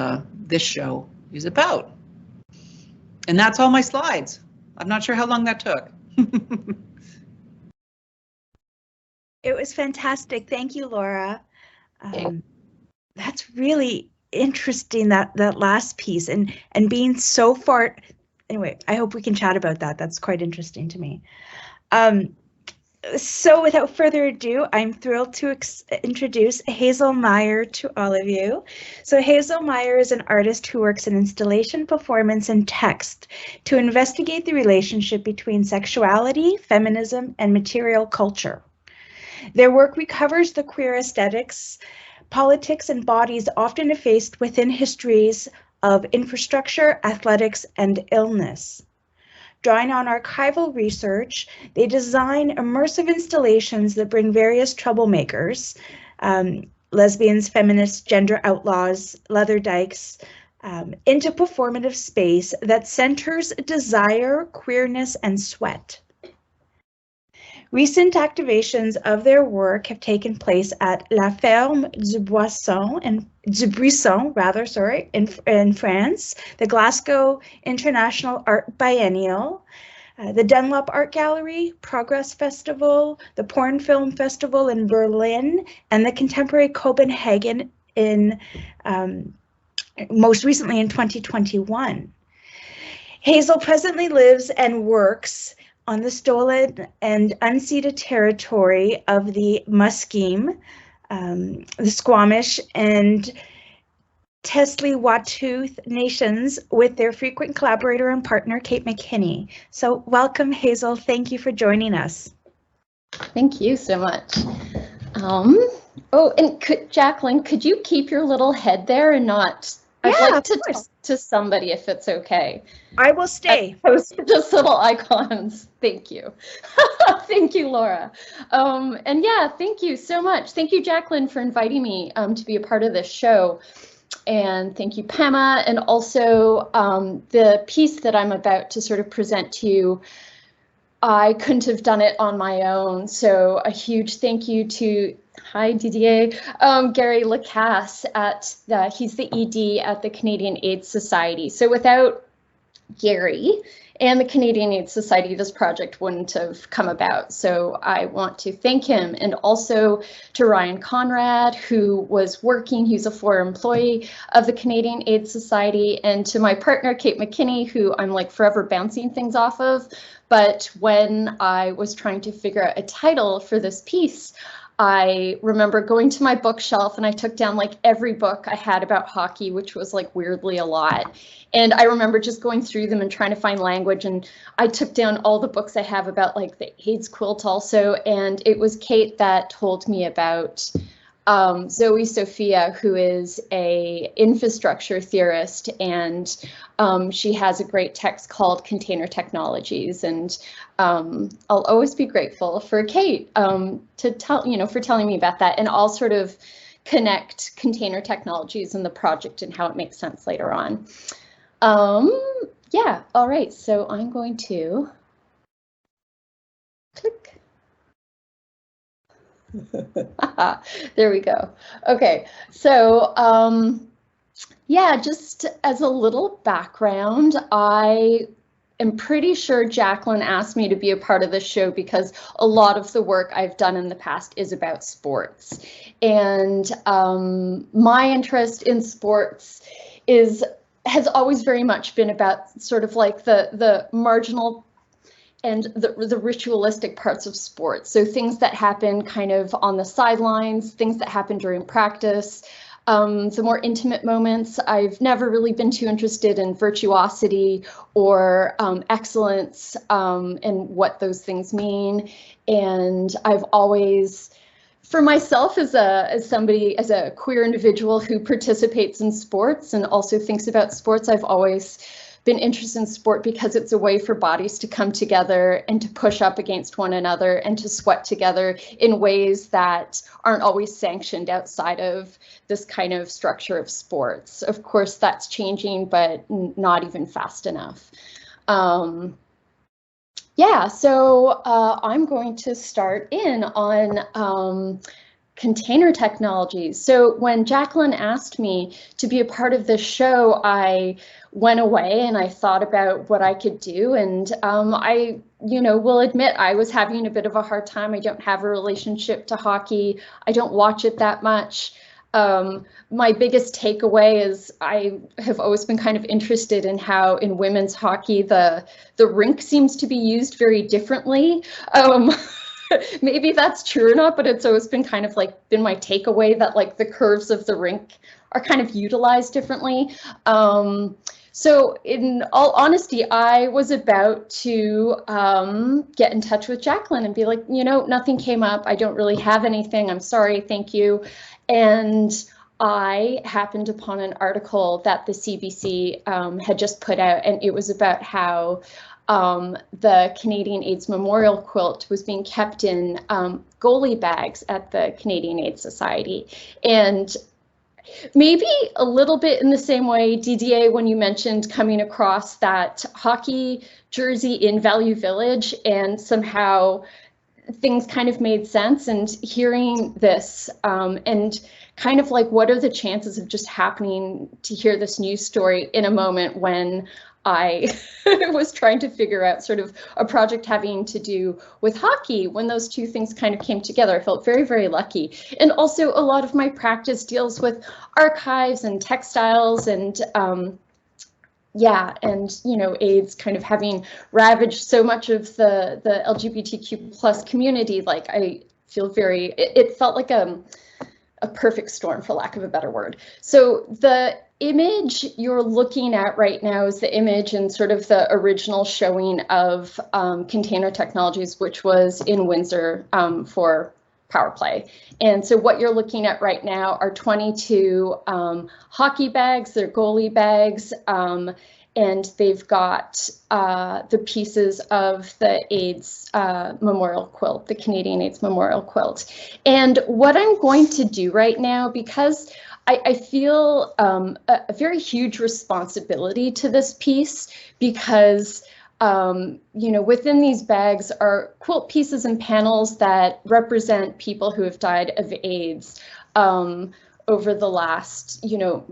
show is about. And that's all my slides. I'm not sure how long that took. It was fantastic. Thank you, Laura. That's really interesting, that last piece, and being so far. Anyway, I hope we can chat about that. That's quite interesting to me. So without further ado, I'm thrilled to introduce Hazel Meyer to all of you. So Hazel Meyer is an artist who works in installation, performance, and text to investigate the relationship between sexuality, feminism, and material culture. Their work recovers the queer aesthetics, politics, and bodies often effaced within histories of infrastructure, athletics, and illness. drawing on archival research, they design immersive installations that bring various troublemakers, lesbians, feminists, gender outlaws, leather dykes, into performative space that centers desire, queerness, and sweat. Recent activations of their work have taken place at La Ferme du Buisson in France, the Glasgow International Art Biennial, the Dunlop Art Gallery, Progress Festival, the Porn Film Festival in Berlin, and the Contemporary Copenhagen in most recently in 2021. Hazel presently lives and works on the stolen and unceded territory of the Musqueam, the Squamish, and Tsleil-Waututh nations with their frequent collaborator and partner, Kate McKinney. So welcome, Hazel. Thank you for joining us. Thank you so much. Oh, and Jaclyn, could you keep your little head there and not? I'd like to talk to somebody if it's okay. I will stay. Just little icons. Thank you. Thank you, Laura. And yeah, thank you so much. Thank you, Jaclyn, for inviting me to be a part of this show. And thank you, Pema. And also the piece that I'm about to sort of present to you, I couldn't have done it on my own. So a huge thank you to, hi Didier, Gary Lacasse he's the ED at the Canadian AIDS Society. So without Gary and the Canadian AIDS Society, this project wouldn't have come about. So I want to thank him, and also to Ryan Conrad, who was working, he's a former employee of the Canadian AIDS Society, and to my partner, Kate McKinney, who I'm like forever bouncing things off of. But when I was trying to figure out a title for this piece, I remember going to my bookshelf and I took down like every book I had about hockey, which was like weirdly a lot. And I remember just going through them and trying to find language, and I took down all the books I have about like the AIDS quilt also. And it was Kate that told me about Zoe Sophia, who is a infrastructure theorist, and she has a great text called Container Technologies, and I'll always be grateful for Kate to for telling me about that, and I'll sort of connect container technologies and the project and how it makes sense later on. Yeah, all right, so I'm going to click. There we go. Okay, so yeah, just as a little background, I am pretty sure Jaclyn asked me to be a part of this show because a lot of the work I've done in the past is about sports. And my interest in sports has always very much been about sort of like the marginal and the ritualistic parts of sports. So things that happen kind of on the sidelines, things that happen during practice, the more intimate moments. I've never really been too interested in virtuosity or excellence and what those things mean. And I've always, for myself as a queer individual who participates in sports and also thinks about sports, I've always been interested in sport because it's a way for bodies to come together and to push up against one another and to sweat together in ways that aren't always sanctioned outside of this kind of structure of sports. Of course, that's changing, but not even fast enough. Yeah, so I'm going to start in on container technologies. So when Jaclyn asked me to be a part of this show, I went away and I thought about what I could do. And I, will admit I was having a bit of a hard time. I don't have a relationship to hockey. I don't watch it that much. My biggest takeaway is I have always been kind of interested in how in women's hockey, the rink seems to be used very differently. Maybe that's true or not, but it's always been kind of like been my takeaway that like the curves of the rink are kind of utilized differently. So in all honesty, I was about to get in touch with Jaclyn and be like, nothing came up. I don't really have anything. I'm sorry. Thank you. And I happened upon an article that the CBC had just put out, and it was about how the Canadian AIDS Memorial Quilt was being kept in goalie bags at the Canadian AIDS Society. And maybe a little bit in the same way, Didier, when you mentioned coming across that hockey jersey in Value Village, and somehow things kind of made sense, and hearing this and kind of like, what are the chances of just happening to hear this news story in a moment when I was trying to figure out sort of a project having to do with hockey. When those two things kind of came together, I felt very, very lucky. And also a lot of my practice deals with archives and textiles, and yeah, and you know, AIDS kind of having ravaged so much of the LGBTQ plus community. Like, I feel very, it felt like a perfect storm, for lack of a better word. So the image you're looking at right now is the image and sort of the original showing of Container Technologies, which was in Windsor for Power Play. And so what you're looking at right now are 22 hockey bags, they're goalie bags, and they've got the pieces of the AIDS Memorial Quilt, the Canadian AIDS Memorial Quilt. And what I'm going to do right now, because I feel a very huge responsibility to this piece, because you know, within these bags are quilt pieces and panels that represent people who have died of AIDS over the last, you know,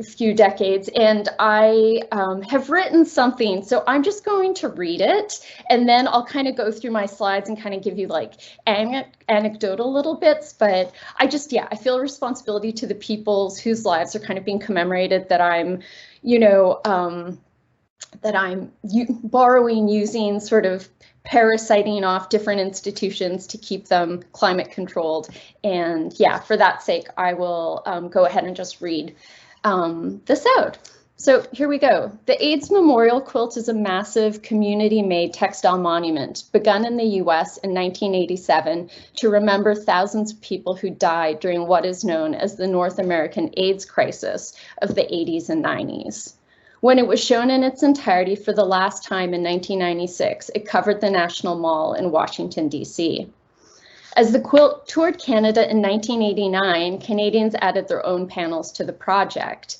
few decades. And I have written something, so I'm just going to read it, and then I'll kind of go through my slides and kind of give you like anecdotal little bits. But I just, yeah, I feel a responsibility to the peoples whose lives are kind of being commemorated, that I'm, you know, that I'm borrowing, using, sort of parasiting off different institutions to keep them climate controlled. And yeah, for that sake, I will go ahead and just read this out. So here we go. The AIDS Memorial Quilt is a massive community-made textile monument begun in the US in 1987 to remember thousands of people who died during what is known as the North American AIDS crisis of the 80s and 90s. When it was shown in its entirety for the last time in 1996, it covered the National Mall in Washington, D.C. As the quilt toured Canada in 1989, Canadians added their own panels to the project.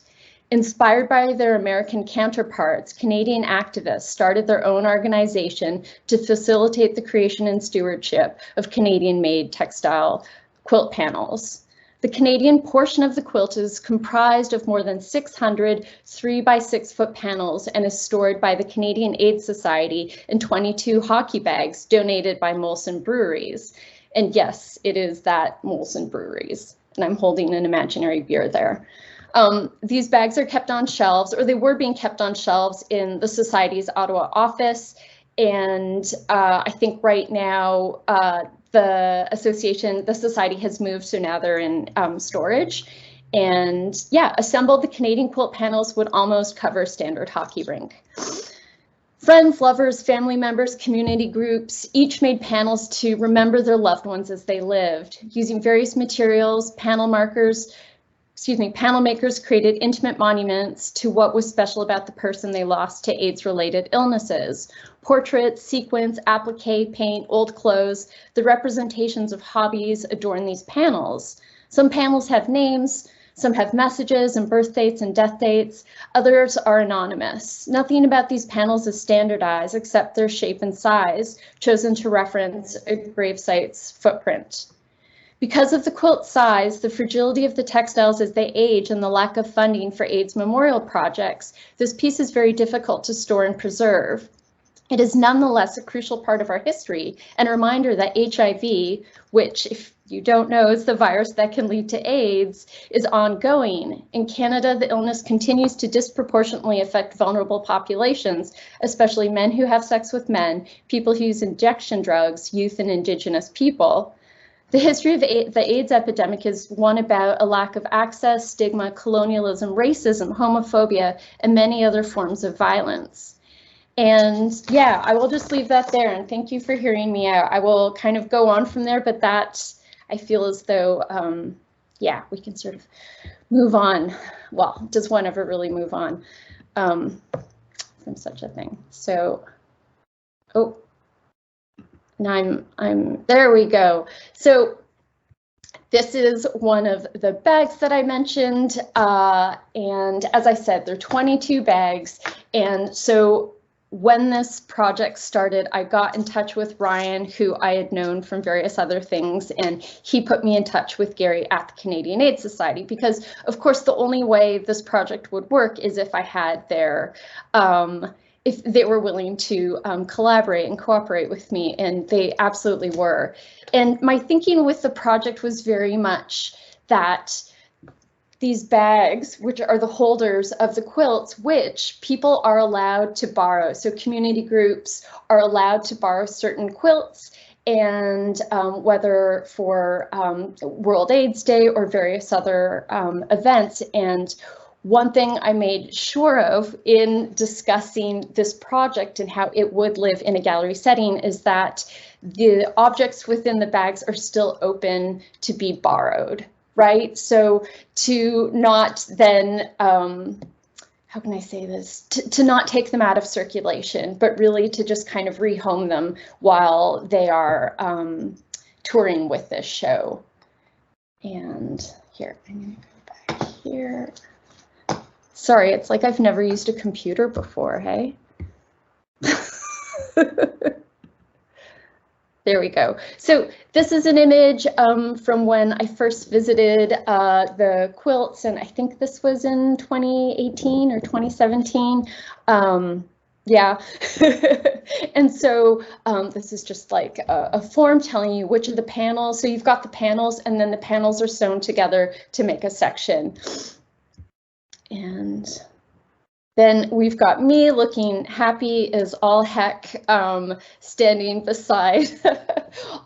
Inspired by their American counterparts, Canadian activists started their own organization to facilitate the creation and stewardship of Canadian-made textile quilt panels. The Canadian portion of the quilt is comprised of more than 600 3-by-6 foot panels and is stored by the Canadian AIDS Society in 22 hockey bags donated by Molson Breweries. And yes, it is that Molson Breweries, and I'm holding an imaginary beer there. These bags are kept on shelves, or they were being kept on shelves in the Society's Ottawa office. And I think right now, the association, the society has moved, so now they're in storage. And yeah, assembled, the Canadian quilt panels would almost cover a standard hockey rink. Friends, lovers, family members, community groups each made panels to remember their loved ones as they lived. Using various materials, panel makers created intimate monuments to what was special about the person they lost to AIDS-related illnesses. Portraits, sequins, applique, paint, old clothes, the representations of hobbies adorn these panels. Some panels have names, some have messages and birth dates and death dates, others are anonymous. Nothing about these panels is standardized except their shape and size, chosen to reference a gravesite's footprint. Because of the quilt size, the fragility of the textiles as they age, and the lack of funding for AIDS memorial projects, this piece is very difficult to store and preserve. It is nonetheless a crucial part of our history and a reminder that HIV, which, if you don't know, is the virus that can lead to AIDS, is ongoing. In Canada, the illness continues to disproportionately affect vulnerable populations, especially men who have sex with men, people who use injection drugs, youth, and Indigenous people. The history of the AIDS epidemic is one about a lack of access, stigma, colonialism, racism, homophobia, and many other forms of violence. And yeah, I will just leave that there, and thank you for hearing me out. I will kind of go on from there, but that, I feel as though, yeah, we can sort of move on. Well, does one ever really move on from such a thing? So oh, and there we go. So this is one of the bags that I mentioned, and as I said, there are 22 bags, and so when this project started, I got in touch with Ryan, who I had known from various other things, and he put me in touch with Gary at the Canadian AIDS Society, because of course the only way this project would work is if I had their if they were willing to collaborate and cooperate with me, and they absolutely were. And my thinking with the project was very much that these bags, which are the holders of the quilts, which people are allowed to borrow. So community groups are allowed to borrow certain quilts, and whether for World AIDS Day or various other events. And one thing I made sure of in discussing this project and how it would live in a gallery setting is that the objects within the bags are still open to be borrowed, right? So to not then, how can I say this? To not take them out of circulation, but really to just kind of rehome them while they are touring with this show. And here, I'm gonna go back here. Sorry, it's like I've never used a computer before, hey? There we go. So this is an image from when I first visited the quilts, and I think this was in 2018 or 2017. Yeah, and so this is just like a form telling you which of the panels. So you've got the panels, and then the panels are sewn together to make a section. And then we've got me looking happy as all heck, standing beside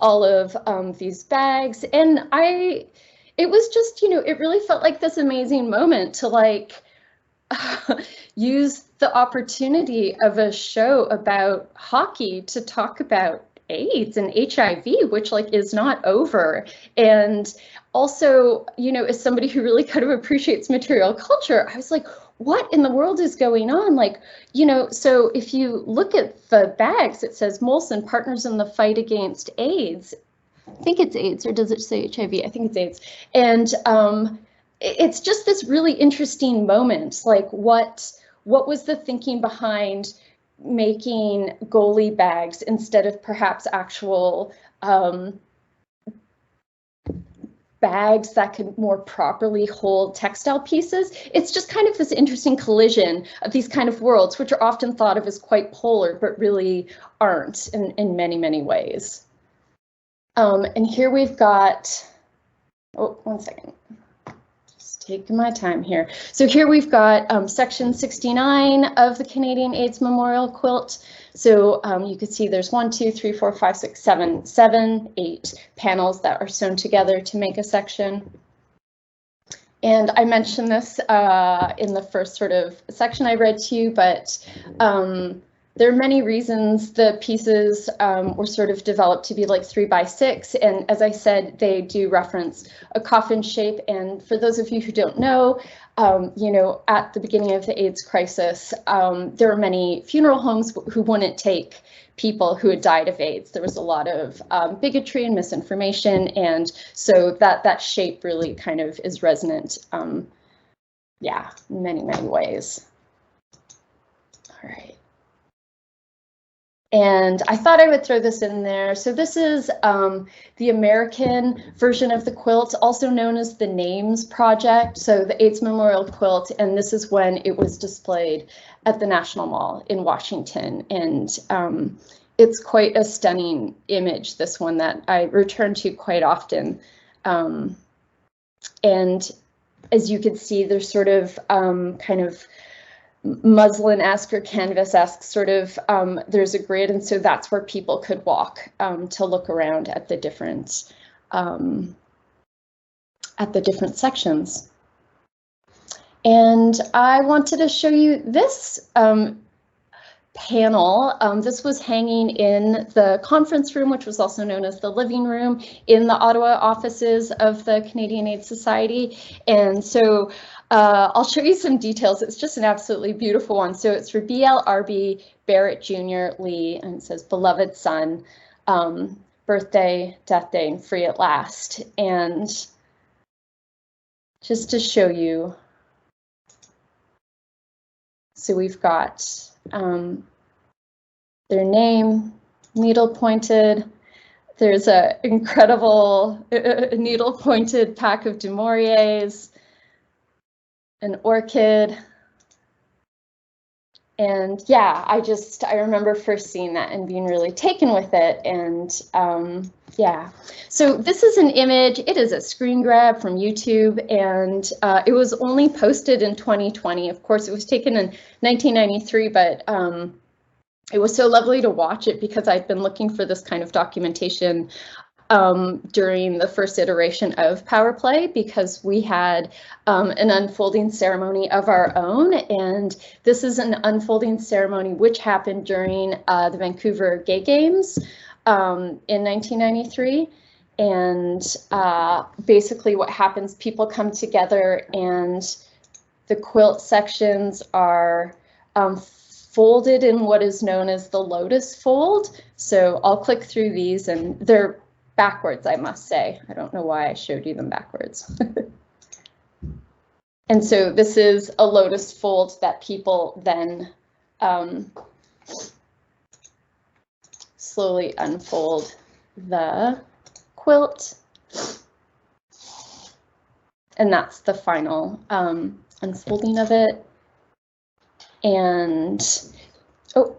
all of these bags. And it was just, you know, it really felt like this amazing moment to like use the opportunity of a show about hockey to talk about AIDS and HIV, which like is not over. And also, you know, as somebody who really kind of appreciates material culture, I was like, what in the world is going on? Like, you know, so if you look at the bags, it says Molson Partners in the Fight Against AIDS. I think it's AIDS, or does it say HIV? I think it's AIDS. And it's just this really interesting moment. Like what was the thinking behind making goalie bags instead of perhaps actual bags that could more properly hold textile pieces? It's just kind of this interesting collision of these kind of worlds, which are often thought of as quite polar, but really aren't in many, many ways. And here we've got, oh, one second. Taking my time here. So here we've got section 69 of the Canadian AIDS Memorial Quilt. So you can see there's 1, 2, 3, 4, 5, 6, 7, 8 panels that are sewn together to make a section. And I mentioned this in the first sort of section I read to you, but there are many reasons the pieces were sort of developed to be like 3 by 6. And as I said, they do reference a coffin shape. And for those of you who don't know, you know, at the beginning of the AIDS crisis, there were many funeral homes who wouldn't take people who had died of AIDS. There was a lot of bigotry and misinformation. And so that shape really kind of is resonant, yeah, in many, many ways. All right. And I thought I would throw this in there. So this is the American version of the quilt, also known as the Names Project. So the AIDS Memorial Quilt, and this is when it was displayed at the National Mall in Washington. And it's quite a stunning image, this one that I return to quite often. And as you can see, there's sort of kind of muslin-esque or canvas-esque sort of, there's a grid, and so that's where people could walk to look around at the different sections. And I wanted to show you this panel. This was hanging in the conference room, which was also known as the living room, in the Ottawa offices of the Canadian AIDS Society. And so I'll show you some details. It's just an absolutely beautiful one. So it's for BLRB Barrett Jr. Lee, and it says, beloved son, birthday, death day, and free at last. And just to show you, so we've got their name, needle pointed. There's an incredible needle pointed pack of Du Mauriers, an orchid. And yeah, I remember first seeing that and being really taken with it. And yeah, so this is an image. It is a screen grab from YouTube, and it was only posted in 2020. Of course, it was taken in 1993, but it was so lovely to watch it because I'd been looking for this kind of documentation during the first iteration of Power Play, because we had an unfolding ceremony of our own, and this is an unfolding ceremony which happened during the Vancouver Gay Games in 1993. And basically what happens, people come together and the quilt sections are folded in what is known as the lotus fold. So I'll click through these, and they're backwards, I must say. I don't know why I showed you them backwards. And so this is a lotus fold that people then slowly unfold the quilt. And that's the final unfolding of it. And, oh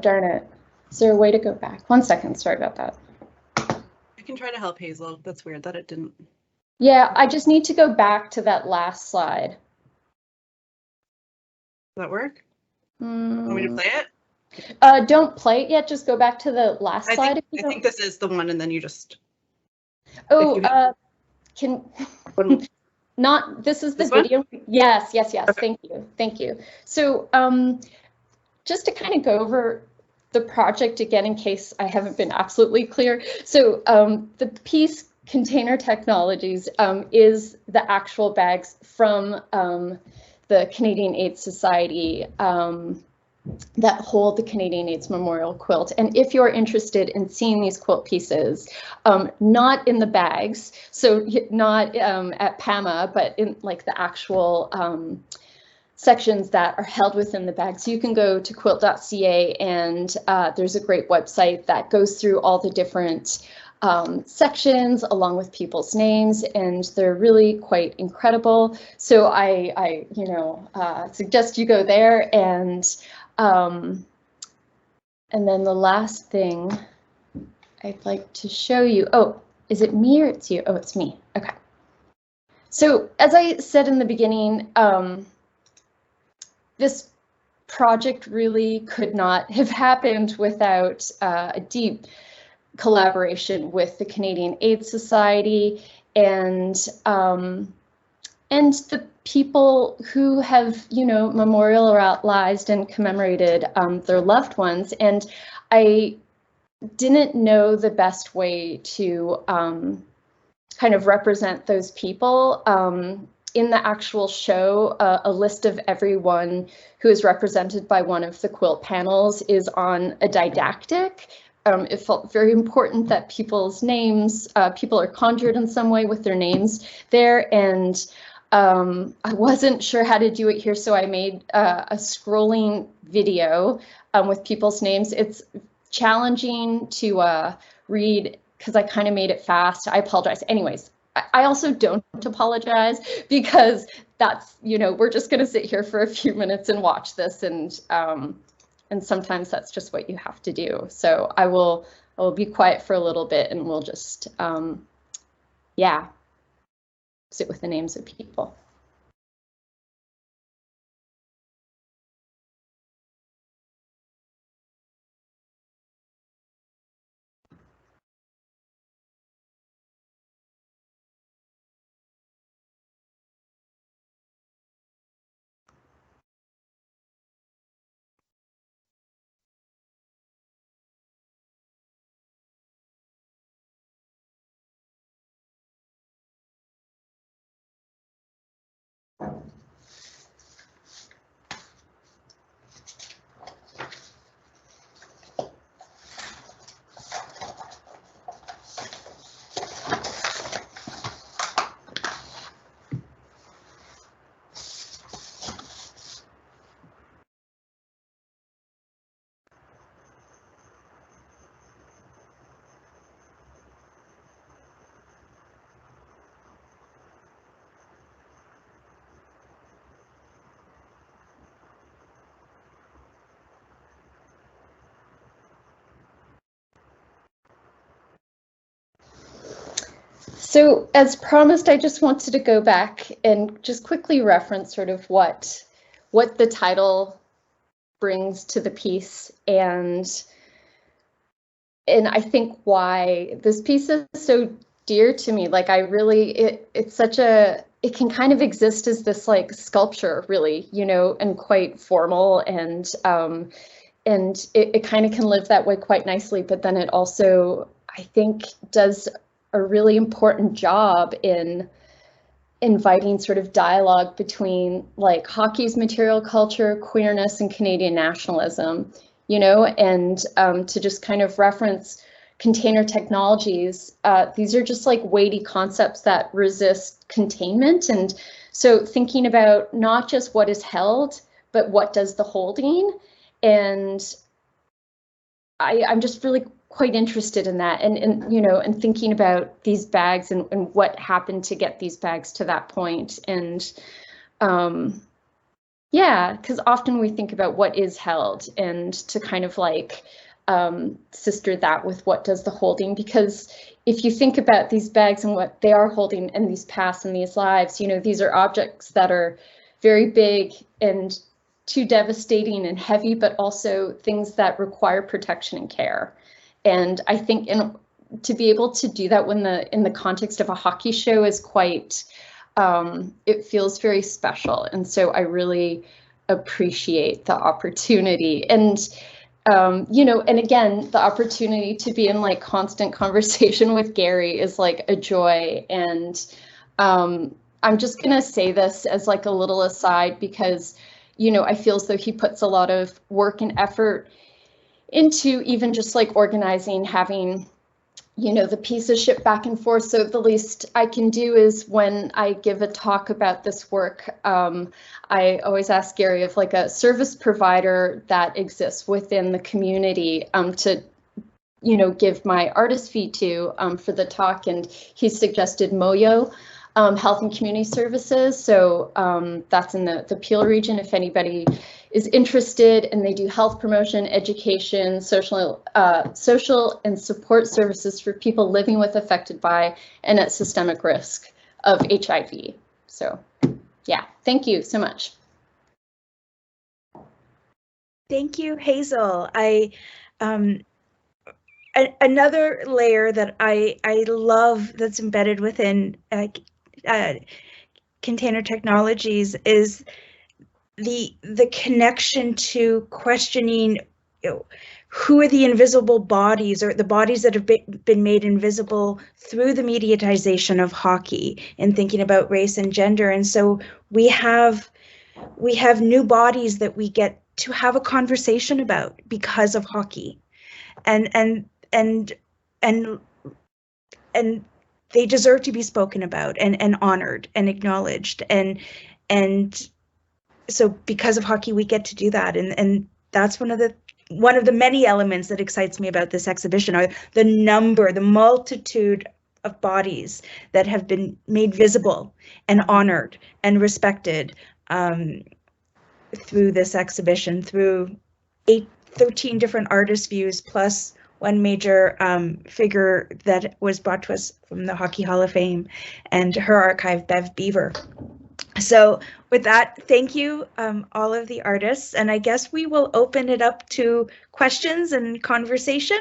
darn it. Is there a way to go back? 1 second, sorry about that. I can try to help, Hazel. That's weird that it didn't. Yeah, I just need to go back to that last slide. Does that work? Want me to play it? Don't play it yet, just go back to the last slide. I think this is the one, and then you just... Oh, not, this is the video. One? Yes. Okay. Thank you. So just to kind of go over the project again, in case I haven't been absolutely clear. So the piece Container Technologies is the actual bags from the Canadian AIDS Society that hold the Canadian AIDS Memorial Quilt. And if you're interested in seeing these quilt pieces, not in the bags, so not at PAMA, but in like the actual sections that are held within the bag. So you can go to quilt.ca, and there's a great website that goes through all the different sections along with people's names, and they're really quite incredible. So I suggest you go there. And then the last thing I'd like to show you, oh, is it me or it's you? Oh, it's me. Okay. So as I said in the beginning, this project really could not have happened without a deep collaboration with the Canadian AIDS Society and the people who have, memorialized and commemorated their loved ones. And I didn't know the best way to kind of represent those people. In the actual show, a list of everyone who is represented by one of the quilt panels is on a didactic. It felt very important that people's names, people are conjured in some way with their names there, and I wasn't sure how to do it here, so I made a scrolling video with people's names. It's challenging to read because I kind of made it fast. I apologize. Anyways, I also don't apologize because that's, we're just going to sit here for a few minutes and watch this, and sometimes that's just what you have to do. So I will be quiet for a little bit, and we'll just, sit with the names of people. So as promised, I just wanted to go back and just quickly reference sort of what the title brings to the piece, and I think why this piece is so dear to me. Like, I really, it's such a, it can kind of exist as this like sculpture, really, you know, and quite formal, and it kind of can live that way quite nicely, but then it also, I think, does a really important job in inviting sort of dialogue between like hockey's material culture, queerness, and Canadian nationalism, you know, and to just kind of reference container technologies. These are just like weighty concepts that resist containment. And so thinking about not just what is held, but what does the holding. And I'm just really quite interested in that, and you know, and thinking about these bags and what happened to get these bags to that point. And yeah, because often we think about what is held, and to kind of like sister that with what does the holding, because if you think about these bags and what they are holding and these past and these lives, you know, these are objects that are very big and too devastating and heavy, but also things that require protection and care. And I think to be able to do that when in the context of a hockey show is quite, it feels very special. And so I really appreciate the opportunity, and you know, and again, the opportunity to be in like constant conversation with Gary is like a joy. And I'm just gonna say this as like a little aside, because, you know, I feel as though he puts a lot of work and effort into even just like organizing, having, you know, the pieces shipped back and forth. So the least I can do is when I give a talk about this work, I always ask Gary if like a service provider that exists within the community to, you know, give my artist fee to for the talk. And he suggested Moyo Health and Community Services. So that's in the Peel region, if anybody is interested, and they do health promotion, education, social and support services for people living with, affected by, and at systemic risk of HIV. So yeah, thank you so much. Thank you, Hazel. Another layer that I love that's embedded within container technologies is the connection to questioning, you know, who are the invisible bodies, or the bodies that have been made invisible through the mediatization of hockey, and thinking about race and gender. And so we have new bodies that we get to have a conversation about because of hockey, and they deserve to be spoken about and honored and acknowledged. And so because of hockey, we get to do that. And that's one of the many elements that excites me about this exhibition, are the multitude of bodies that have been made visible and honored and respected through this exhibition, through 13 different artist views, plus one major figure that was brought to us from the Hockey Hall of Fame and her archive, Bev Beaver. So with that, thank you, all of the artists, and I guess we will open it up to questions and conversation.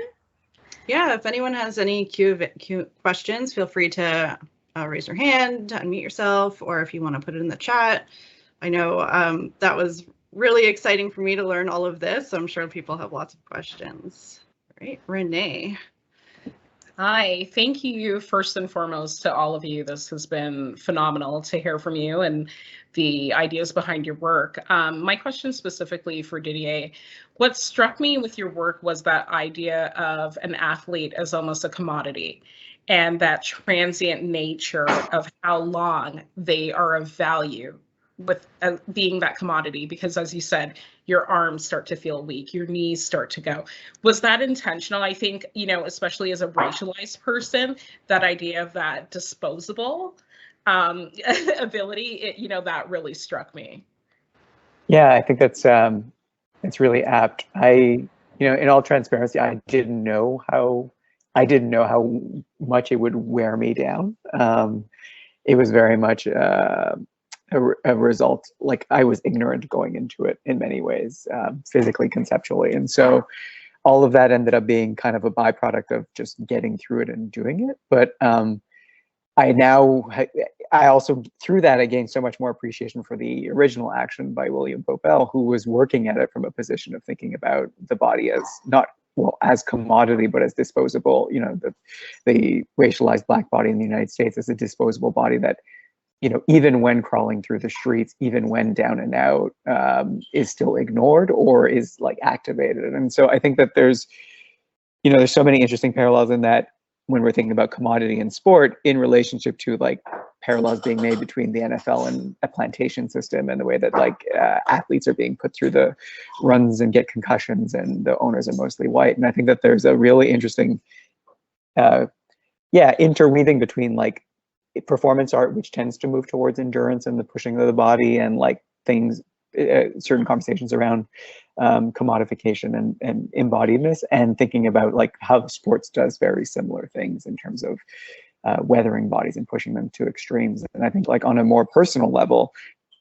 Yeah, if anyone has any questions, feel free to raise your hand, unmute yourself, or if you want to put it in the chat. I know that was really exciting for me to learn all of this, so I'm sure people have lots of questions. All right, Renee. Hi, thank you first and foremost to all of you. This has been phenomenal to hear from you and the ideas behind your work. My question specifically for Didier, what struck me with your work was that idea of an athlete as almost a commodity, and that transient nature of how long they are of value with being that commodity, because as you said, your arms start to feel weak, your knees start to go. Was that intentional? I think, you know, especially as a racialized person, that idea of that disposable ability, you know, that really struck me. Yeah, I think that's it's really apt. You know, in all transparency, I didn't know how I didn't know how much it would wear me down. It was very much a result, like I was ignorant going into it in many ways, physically, conceptually. And so all of that ended up being kind of a byproduct of just getting through it and doing it. But I also, through that, I gained so much more appreciation for the original action by William Popel, who was working at it from a position of thinking about the body as not, well, as commodity, but as disposable. You know, the racialized Black body in the United States is a disposable body that, you know, even when crawling through the streets, even when down and out, is still ignored or is like activated. And so I think that there's so many interesting parallels in that when we're thinking about commodity in sport in relationship to like parallels being made between the NFL and a plantation system and the way that like athletes are being put through the runs and get concussions and the owners are mostly white. And I think that there's a really interesting, interweaving between like performance art, which tends to move towards endurance and the pushing of the body and like things, certain conversations around commodification and embodiedness, and thinking about like how sports does very similar things in terms of weathering bodies and pushing them to extremes. And I think like on a more personal level,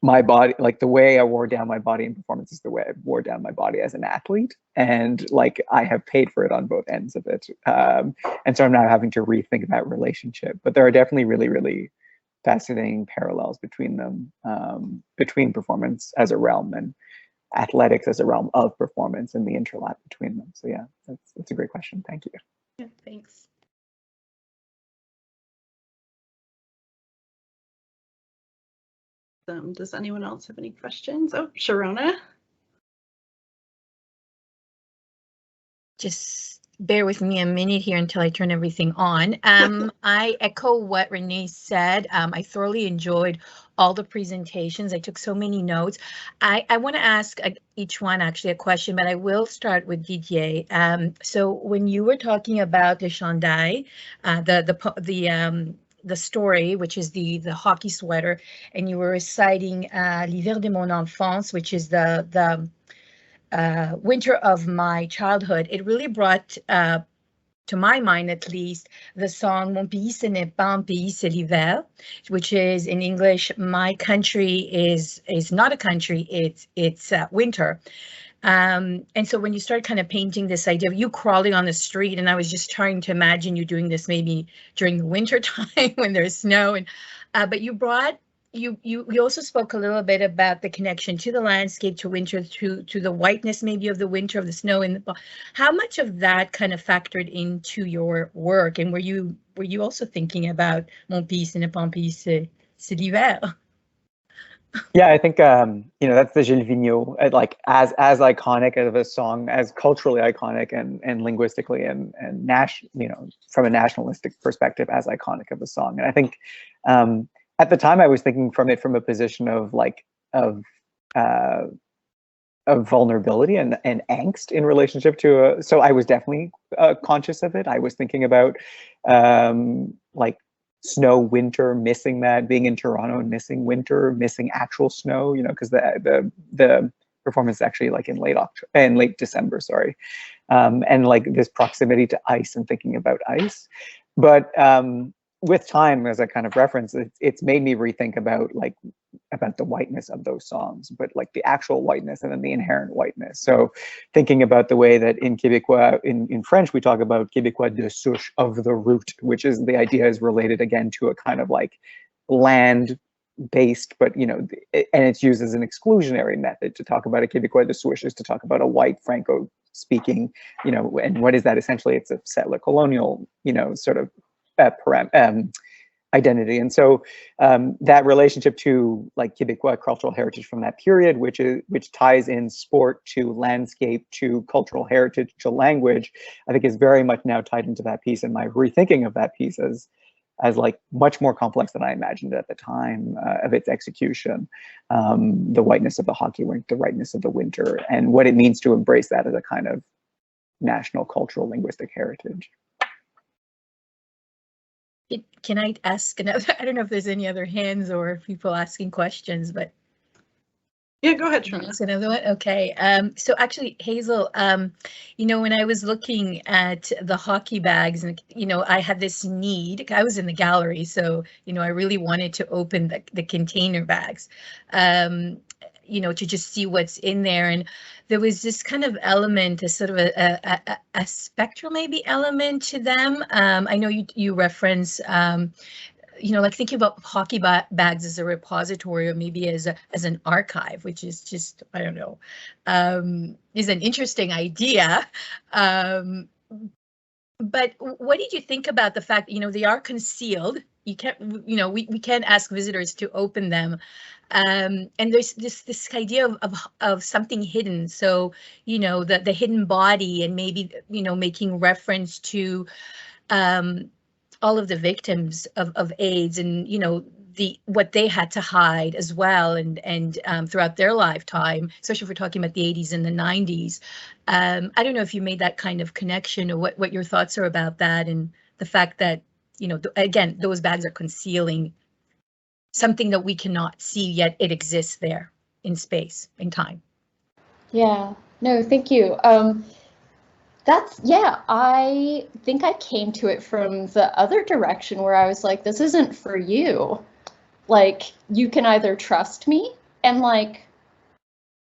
my body, like the way I wore down my body in performance is the way I wore down my body as an athlete. And like I have paid for it on both ends of it. And so I'm now having to rethink that relationship. But there are definitely really, really fascinating parallels between them, between performance as a realm and athletics as a realm of performance and the interlap between them. So yeah, that's a great question. Thank you. Yeah, thanks. Does anyone else have any questions? Oh, Sharona. Just bear with me a minute here until I turn everything on. I echo what Renee said. I thoroughly enjoyed all the presentations. I took so many notes. I want to ask each one actually a question, but I will start with Didier. So when you were talking about the chandail, the story, which is the hockey sweater, and you were reciting L'hiver de mon enfance, which is the winter of my childhood, it really brought to my mind at least the song Mon pays ce n'est pas un pays, c'est l'hiver, which is in English, my country is not a country, it's winter. And so when you start kind of painting this idea of you crawling on the street, and I was just trying to imagine you doing this maybe during the winter time when there's snow, and but you brought you also spoke a little bit about the connection to the landscape, to winter, to the whiteness maybe of the winter, of the snow, and how much of that kind of factored into your work, and were you also thinking about Mon pays ce n'est pas un pays, c'est l'hiver? Yeah, I think that's the Gilles Vigneault, like as iconic of a song, as culturally iconic and linguistically and from a nationalistic perspective, as iconic of a song. And I think at the time I was thinking from a position of vulnerability and angst in relationship to so I was definitely conscious of it. I was thinking about like snow, winter, missing that, being in Toronto and missing winter, missing actual snow, because the performance is actually like in late December, sorry. And like this proximity to ice and thinking about ice. But with time, as I kind of referenced, it's made me rethink about the whiteness of those songs, but like the actual whiteness and then the inherent whiteness. So thinking about the way that in Québécois, in French, we talk about Québécois de souche, of the root, which is the idea is related again to a kind of like land-based, but and it's used as an exclusionary method to talk about a Québécois de souche is to talk about a white Franco-speaking, and what is that essentially? It's a settler colonial, sort of identity. And so that relationship to like Québécois cultural heritage from that period, which ties in sport to landscape to cultural heritage to language, I think is very much now tied into that piece, and my rethinking of that piece as like much more complex than I imagined at the time of its execution. The whiteness of the hockey rink, the whiteness of the winter, and what it means to embrace that as a kind of national cultural linguistic heritage. Can I ask another? I don't know if there's any other hands or people asking questions, but Yeah, go ahead, Can I Shona. ask another one? Okay. So actually, Hazel, when I was looking at the hockey bags, and I had this need. I was in the gallery, so I really wanted to open the container bags, to just see what's in there. And there was this kind of element, a sort of a spectral maybe element to them. I know you reference. Like thinking about hockey bags as a repository or maybe as an archive, which is just, I don't know, is an interesting idea. But what did you think about the fact, they are concealed? You can't, we can't ask visitors to open them. And there's this idea of something hidden. So, the hidden body, and maybe, making reference to all of the victims of AIDS, and what they had to hide as well, and throughout their lifetime, especially if we're talking about the 80s and the 90s. I don't know if you made that kind of connection, or what your thoughts are about that, and the fact that again, those bags are concealing something that we cannot see, yet it exists there in space, in time. Yeah, no, thank you. I think I came to it from the other direction, where I was like, this isn't for you. Like, you can either trust me, and like,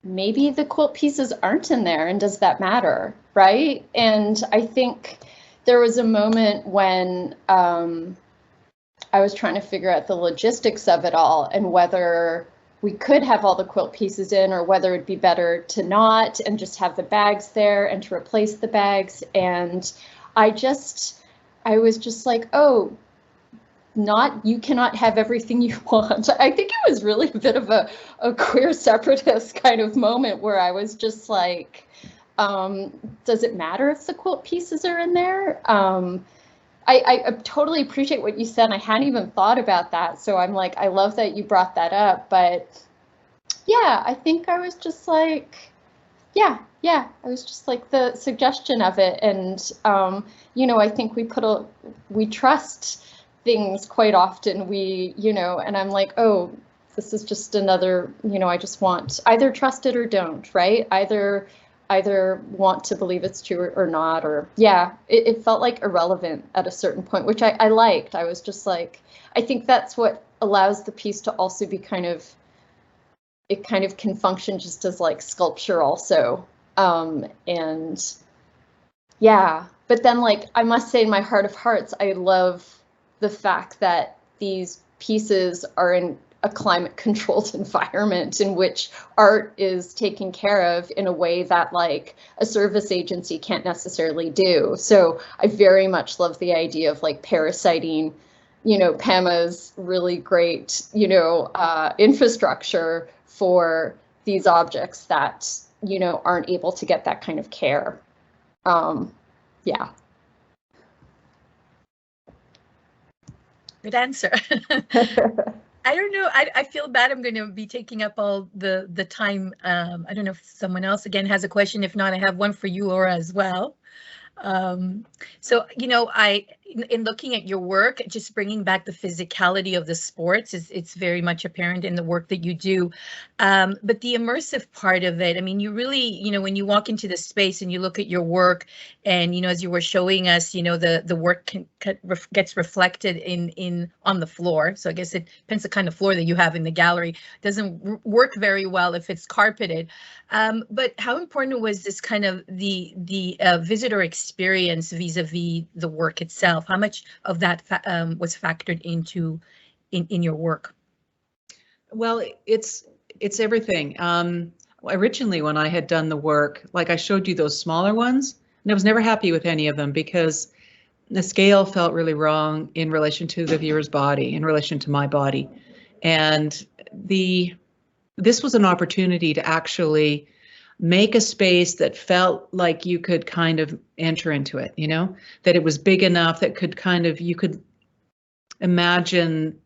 maybe the quilt pieces aren't in there, and does that matter, right? And I think there was a moment when I was trying to figure out the logistics of it all, and whether we could have all the quilt pieces in, or whether it'd be better to not, and just have the bags there and to replace the bags. And I was just like, oh, you cannot have everything you want. I think it was really a bit of a queer separatist kind of moment, where I was just like, does it matter if the quilt pieces are in there? I totally appreciate what you said. I hadn't even thought about that. So I'm like, I love that you brought that up. But yeah, I think I was just like, I was just like the suggestion of it. And, I think we trust things quite often. And I'm like, oh, this is just another, I just want either trust it or don't, right? Either want to believe it's true or not, or it felt like irrelevant at a certain point, which I liked. I was just like, I think that's what allows the piece to also be it kind of can function just as like sculpture also. But then, like, I must say, in my heart of hearts, I love the fact that these pieces are in a climate controlled environment, in which art is taken care of in a way that like a service agency can't necessarily do. So I very much love the idea of like parasiting, PAMA's really great, infrastructure for these objects that, aren't able to get that kind of care. Good answer. I don't know. I feel bad. I'm going to be taking up all the time. I don't know if someone else again has a question. If not, I have one for you, Laura, as well. So, in looking at your work, just bringing back the physicality of the sports it's very much apparent in the work that you do. But the immersive part of it, I mean, you really, when you walk into the space and you look at your work, and, as you were showing us, the work gets reflected on the floor. So I guess it depends the kind of floor that you have in the gallery. It doesn't work very well if it's carpeted. But how important was this kind of the visitor experience vis-a-vis the work itself? How much of that was factored into in your work? Well, it's everything. Originally, when I had done the work, like I showed you those smaller ones, and I was never happy with any of them, because the scale felt really wrong in relation to the viewer's body, in relation to my body. And this was an opportunity to actually make a space that felt like you could kind of enter into it, that it was big enough that you could imagine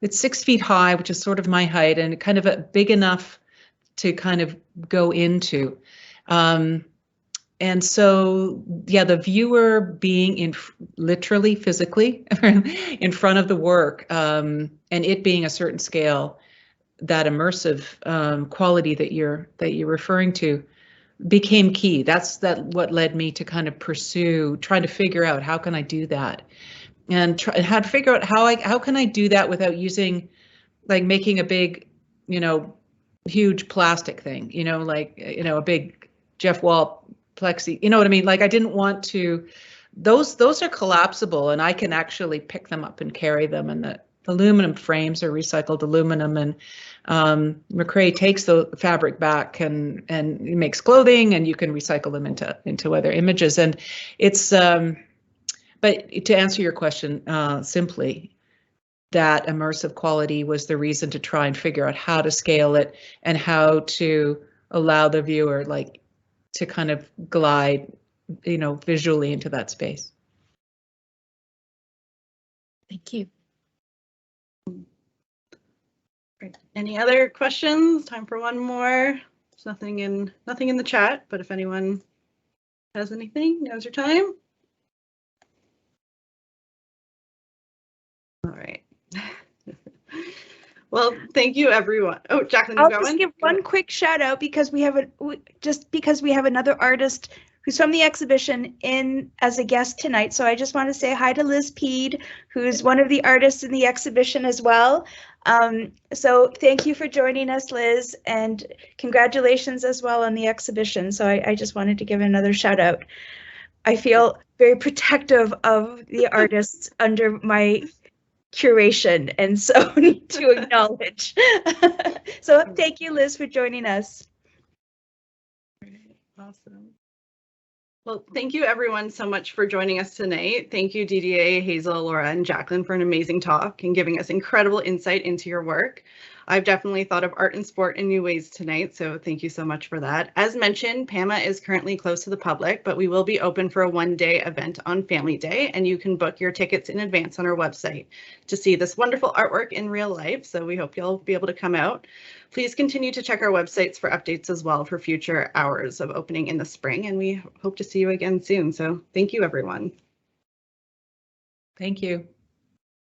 it's 6 feet high, which is sort of my height, and kind of big enough to kind of go into. And so, the viewer being literally physically in front of the work, and it being a certain scale, that immersive quality that you're referring to became key. That's what led me to kind of pursue trying to figure out how can I do that, and how to figure out how can I do that without using, like, making a big, huge plastic thing, like, a big Jeff Wall plexi, you know what I mean? Like, I didn't want to, those are collapsible and I can actually pick them up and carry them, and the aluminum frames are recycled aluminum, and McCrae takes the fabric back and makes clothing, and you can recycle them into other images. And it's but to answer your question simply, that immersive quality was the reason to try and figure out how to scale it and how to allow the viewer, like, to kind of glide, visually into that space. Thank you. Right. Any other questions? Time for one more. There's nothing in the chat, but if anyone has anything, now's your time. All right. Well, thank you, everyone. Oh, Jaclyn, I'll just give one quick shout out because we have another artist who's from the exhibition in as a guest tonight. So I just want to say hi to Liz Peed, who's one of the artists in the exhibition as well. So thank you for joining us, Liz, and congratulations as well on the exhibition. So I just wanted to give another shout out. I feel very protective of the artists under my curation, and so need to acknowledge. So thank you, Liz, for joining us. Awesome. Well, thank you everyone so much for joining us tonight. Thank you, Didier, Hazel, Laura, and Jaclyn for an amazing talk and giving us incredible insight into your work. I've definitely thought of art and sport in new ways tonight, so thank you so much for that. As mentioned, PAMA is currently closed to the public, but we will be open for a one-day event on Family Day, and you can book your tickets in advance on our website to see this wonderful artwork in real life, so we hope you'll be able to come out. Please continue to check our websites for updates as well for future hours of opening in the spring, and we hope to see you again soon. So thank you, everyone. Thank you.